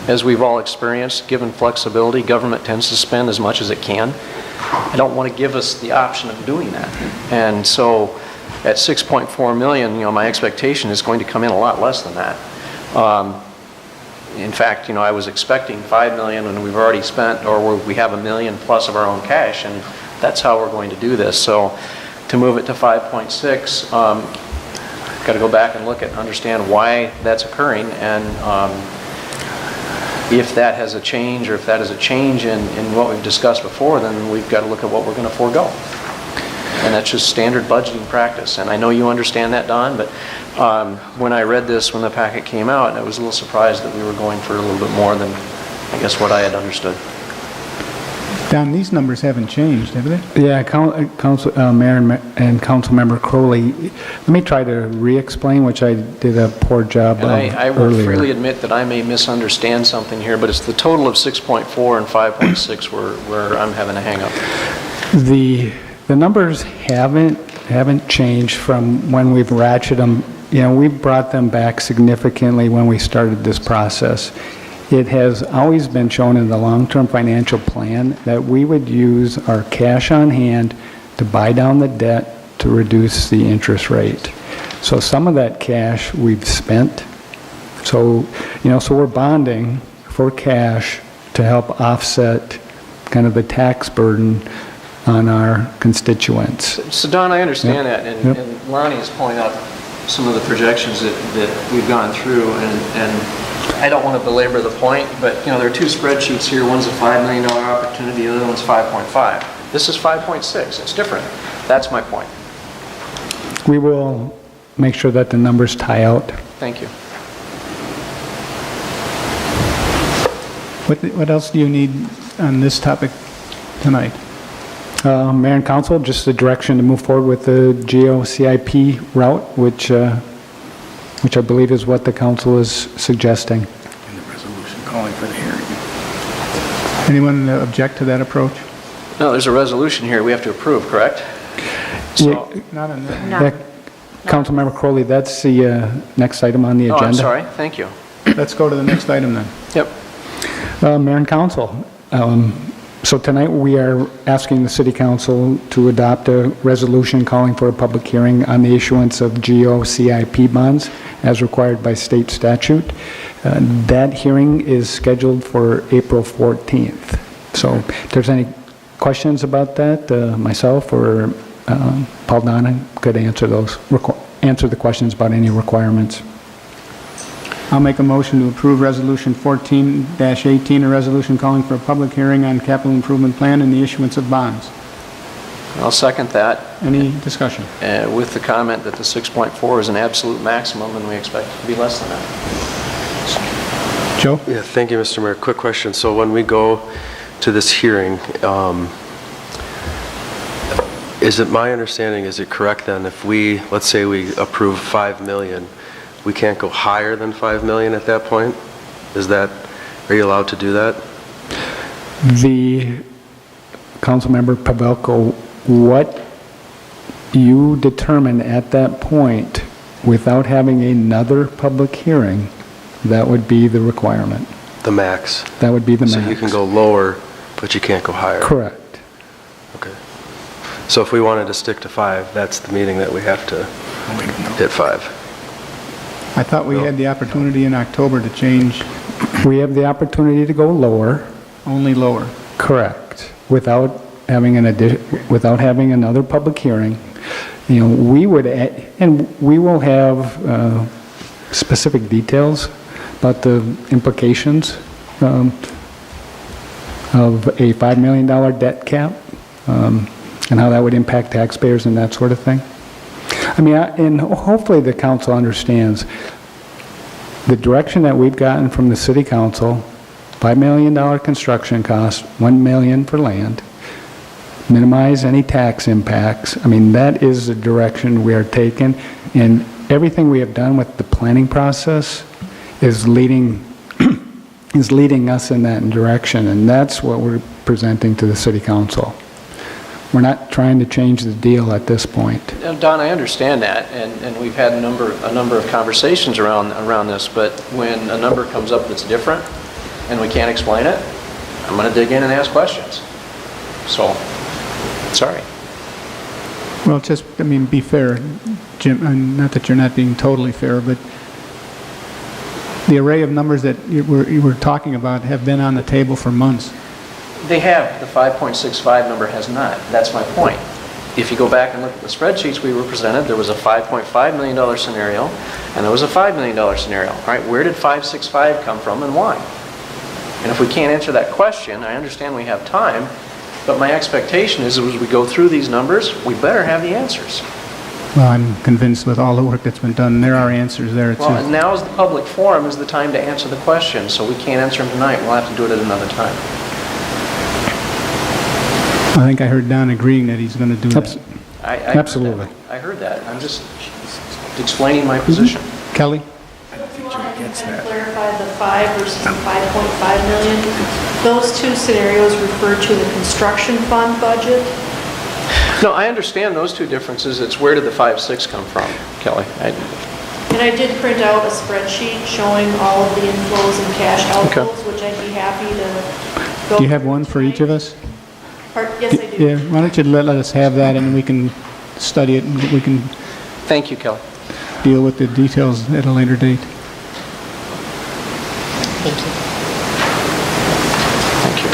as we've all experienced, given flexibility, government tends to spend as much as it can. I don't want to give us the option of doing that. And so at 6.4 million, my expectation is going to come in a lot less than that. In fact, I was expecting 5 million and we've already spent, or we have $1 million plus of our own cash, and that's how we're going to do this. So to move it to 5.6, got to go back and look at and understand why that's occurring, and if that has a change, or if that is a change in what we've discussed before, then we've got to look at what we're going to forego. And that's just standard budgeting practice. And I know you understand that, Don, but when I read this, when the packet came out, I was a little surprised that we were going for a little bit more than, I guess, what I had understood. Don, these numbers haven't changed, have they? Yeah, Mayor and Councilmember Crowley, let me try to re-explain, which I did a poor job And of I will earlier. freely admit that I may misunderstand something here, but it's the total of 6.4 and 5.6 where I'm having a hang-up. The numbers haven't changed from when we've ratcheted them. We brought them back significantly when we started this process. It has always been shown in the long-term financial plan that we would use our cash on hand to buy down the debt to reduce the interest rate. So some of that cash we've spent. So, so we're bonding for cash to help offset kind of the tax burden on our constituents. So Don, I understand Yep. that, and, Yep. and Lonnie is pointing out some of the projections that we've gone through, and I don't want to belabor the point, but there are two spreadsheets here. One's a $5 million opportunity, the other one's 5.5. This is 5.6. It's different. That's my point. We will make sure that the numbers tie out. Thank you. What else do you need on this topic, tonight? Mayor and council, just the direction to move forward with the GOCIP route, which I believe is what the council is suggesting. And the resolution calling for the hearing. Anyone object to that approach? No, there's a resolution here we have to approve, correct? So, Not on that. No. Yeah, Councilmember Crowley, that's the next item on the oh, agenda. I'm sorry, thank you. Let's go to the next item then. Yep. Mayor and council, so tonight we are asking the city council to adopt a resolution calling for a public hearing on the issuance of GOCIP bonds as required by state statute. That hearing is scheduled for April 14th. So if there's any questions about that, myself or Paul Donna could answer the questions about any requirements. I'll make a motion to approve Resolution 14-18, a resolution calling for a public hearing on capital improvement plan and the issuance of bonds. I'll second that Any discussion? with the comment that the 6.4 is an absolute maximum and we expect it to be less than that. Joe? Yeah, thank you, Mr. Mayor. Quick question. So when we go to this hearing, is it my understanding, is it correct then, if we, let's say we approve 5 million, we can't go higher than 5 million at that point? Are you allowed to do that? The Councilmember Pavelko, what you determine at that point without having another public hearing, that would be the requirement. The max? That would be the max. So you can go lower, but you can't go higher? Correct. Okay. So if we wanted to stick to 5, that's the meeting that we have to hit 5? I thought we had the opportunity in October to change We have the opportunity to go lower. only lower. Correct. Without having without having another public hearing. We would, and we will have specific details about the implications of a $5 million debt cap and how that would impact taxpayers and that sort of thing. And hopefully the council understands the direction that we've gotten from the city council, $5 million construction cost, $1 million for land, minimize any tax impacts. That is the direction we are taking, and everything we have done with the planning process is leading us in that direction, and that's what we're presenting to the city council. We're not trying to change the deal at this point. Don, I understand that, and we've had a number of conversations around this, but when a number comes up that's different and we can't explain it, I'm going to dig in and ask questions. So, sorry. Well, just, be fair, Jim, and not that you're not being totally fair, but the array of numbers that you were talking about have been on the table for months. They have. The 5.65 number has not. That's my point. If you go back and look at the spreadsheets we were presented, there was a $5.5 million scenario, and there was a $5 million scenario. All right, where did 565 come from and why? And if we can't answer that question, I understand we have time, but my expectation is as we go through these numbers, we better have the answers. Well, I'm convinced with all the work that's been done, there are answers there too. Well, and now is the public forum is the time to answer the questions, so we can't answer them tonight. We'll have to do it at another time. I think I heard Don agreeing that he's going to do that. I Absolutely. I heard that. I'm just explaining my position. Kelly? If you want to clarify the 5 versus the 5.5 million, those two scenarios refer to the construction fund budget. No, I understand those two differences. It's where did the 5.6 come from, Kelly? And I did print out a spreadsheet showing all of the inflows and cash outflows, which I'd be happy to go. Do you have one for each of us? Yes, I do. Yeah, why don't you let us have that and we can study it and we can Thank you, Kelly. deal with the details at a later date. Thank you. Thank you.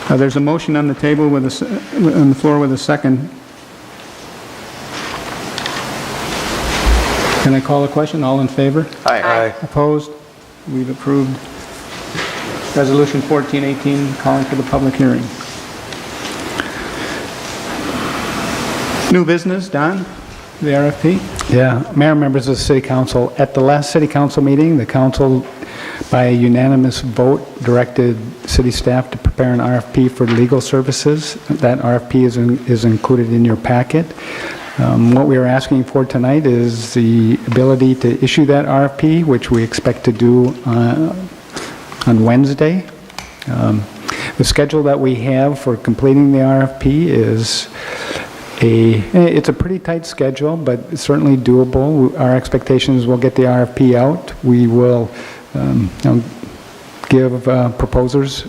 Thank you. There's a motion on the table on the floor with a second. Can I call a question? All in favor? Aye. Opposed? We've approved Resolution 1418 calling for the public hearing. New business, Don, the RFP? Yeah, Mayor, members of the City Council, at the last City Council meeting, the council, by a unanimous vote, directed city staff to prepare an RFP for legal services. That RFP is included in your packet. What we are asking for tonight is the ability to issue that RFP, which we expect to do on Wednesday. The schedule that we have for completing the RFP is it's a pretty tight schedule, but certainly doable. Our expectation is we'll get the RFP out. We will give proposers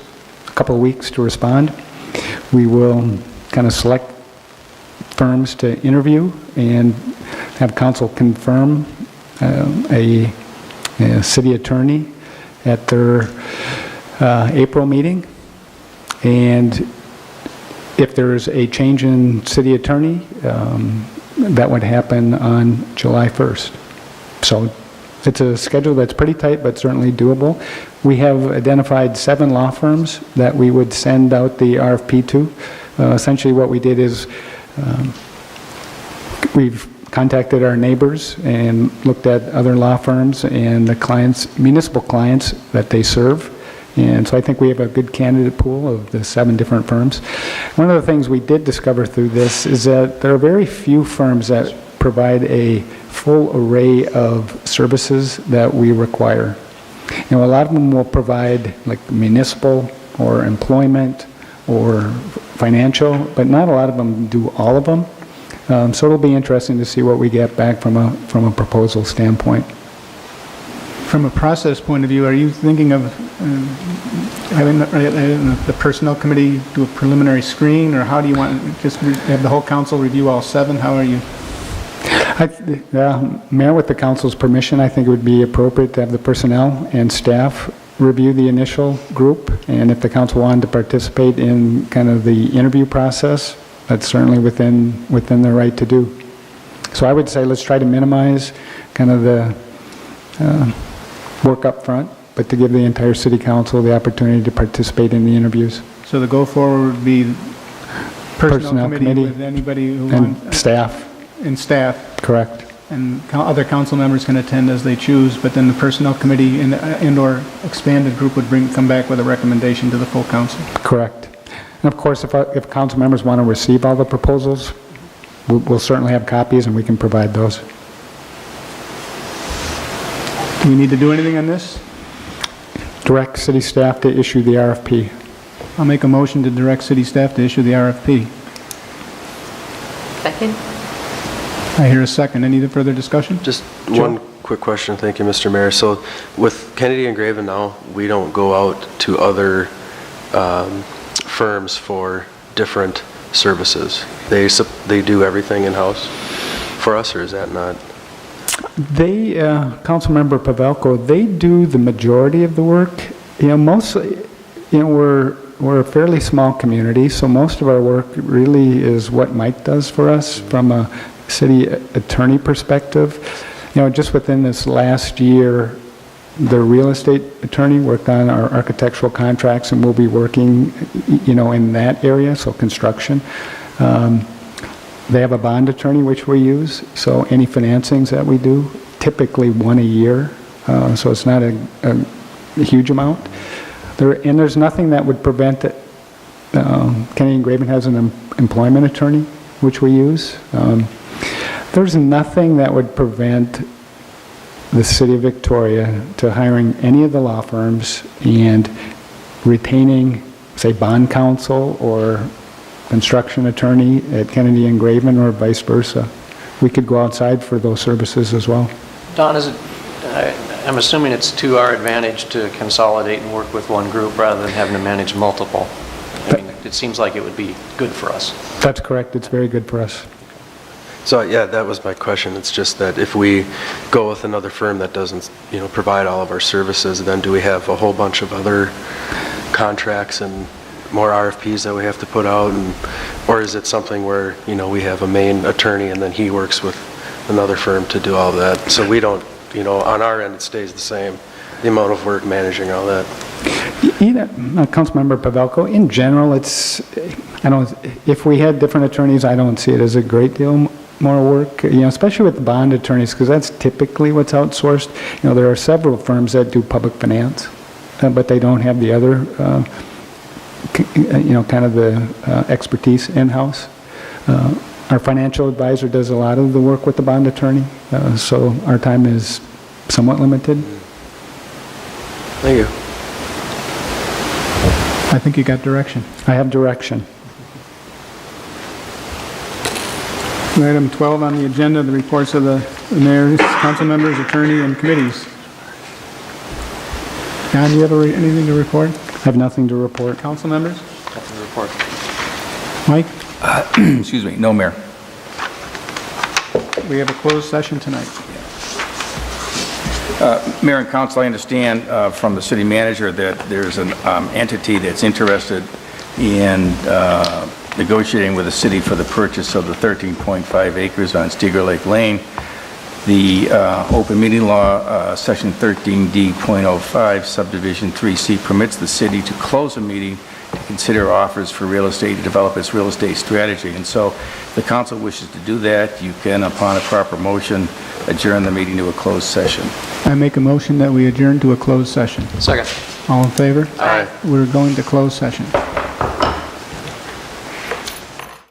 a couple of weeks to respond. We will kind of select firms to interview and have council confirm a city attorney at their April meeting. And if there's a change in city attorney, that would happen on July 1st. So it's a schedule that's pretty tight, but certainly doable. We have identified 7 law firms that we would send out the RFP to. Essentially what we did is we've contacted our neighbors and looked at other law firms and the clients, municipal clients that they serve. And so I think we have a good candidate pool of the 7 different firms. One of the things we did discover through this is that there are very few firms that provide a full array of services that we require. You know, a lot of them will provide like municipal or employment or financial, but not a lot of them do all of them. So it'll be interesting to see what we get back from a proposal standpoint. From a process point of view, are you thinking of having the personnel committee do a preliminary screen, or how do you want, just have the whole council review all 7? How are you? Mayor, with the council's permission, I think it would be appropriate to have the personnel and staff review the initial group, and if the council wanted to participate in kind of the interview process, that's certainly within their right to do. So I would say let's try to minimize kind of the work up front, but to give the entire city council the opportunity to participate in the interviews. So the go forward would be personnel committee with anybody who wants. And staff. And staff. Correct. And other council members can attend as they choose, but then the personnel committee and/or expanded group would come back with a recommendation to the full council. Correct. And of course, if council members want to receive all the proposals, we'll certainly have copies and we can provide those. Do we need to do anything on this? Direct city staff to issue the RFP. I'll make a motion to direct city staff to issue the RFP. Second? I hear a second. Any further discussion? Just one quick question. Thank you, Mr. Mayor. So with Kennedy and Graven now, we don't go out to other firms for different services. They do everything in-house for us, or is that not? They, Councilmember Pavelko, they do the majority of the work. You know, mostly, you know, we're a fairly small community, so most of our work really is what Mike does for us from a city attorney perspective. You know, just within this last year, the real estate attorney worked on our architectural contracts, and we'll be working, you know, in that area, so construction. They have a bond attorney, which we use, so any financings that we do, typically 1 a year, so it's not a huge amount. There's nothing that would prevent it. Kennedy and Graven has an employment attorney, which we use. There's nothing that would prevent the City of Victoria to hiring any of the law firms and retaining, say, bond counsel or construction attorney at Kennedy and Graven, or vice versa. We could go outside for those services as well. Don, I'm assuming it's to our advantage to consolidate and work with one group rather than having to manage multiple. I mean, it seems like it would be good for us. That's correct. It's very good for us. So yeah, that was my question. It's just that if we go with another firm that doesn't, you know, provide all of our services, then do we have a whole bunch of other contracts and more RFPs that we have to put out, or is it something where, you know, we have a main attorney and then he works with another firm to do all that? So we don't, you know, on our end it stays the same, the amount of work managing all that. You know, Councilmember Pavelko, in general, if we had different attorneys, I don't see it as a great deal more work, especially with the bond attorneys, because that's typically what's outsourced. There are several firms that do public finance, but they don't have the other, kind of the expertise in-house. Our financial advisor does a lot of the work with the bond attorney, so our time is somewhat limited. Thank you. I think you got direction. I have direction. Item 12 on the agenda, the reports of the mayor, council members, attorney, and committees. John, do you have anything to report? I have nothing to report. Council members? Nothing to report. Mike? Excuse me, no, Mayor. We have a closed session tonight. Mayor and council, I understand from the city manager that there's an entity that's interested in negotiating with the city for the purchase of the 13.5 acres on Steger Lake Lane. The open meeting law, section 13D.05, subdivision 3C, permits the city to close a meeting to consider offers for real estate to develop its real estate strategy. And so if the council wishes to do that, you can, upon a proper motion, adjourn the meeting to a closed session. I make a motion that we adjourn to a closed session. Second. All in favor? Aye. We're going to closed session.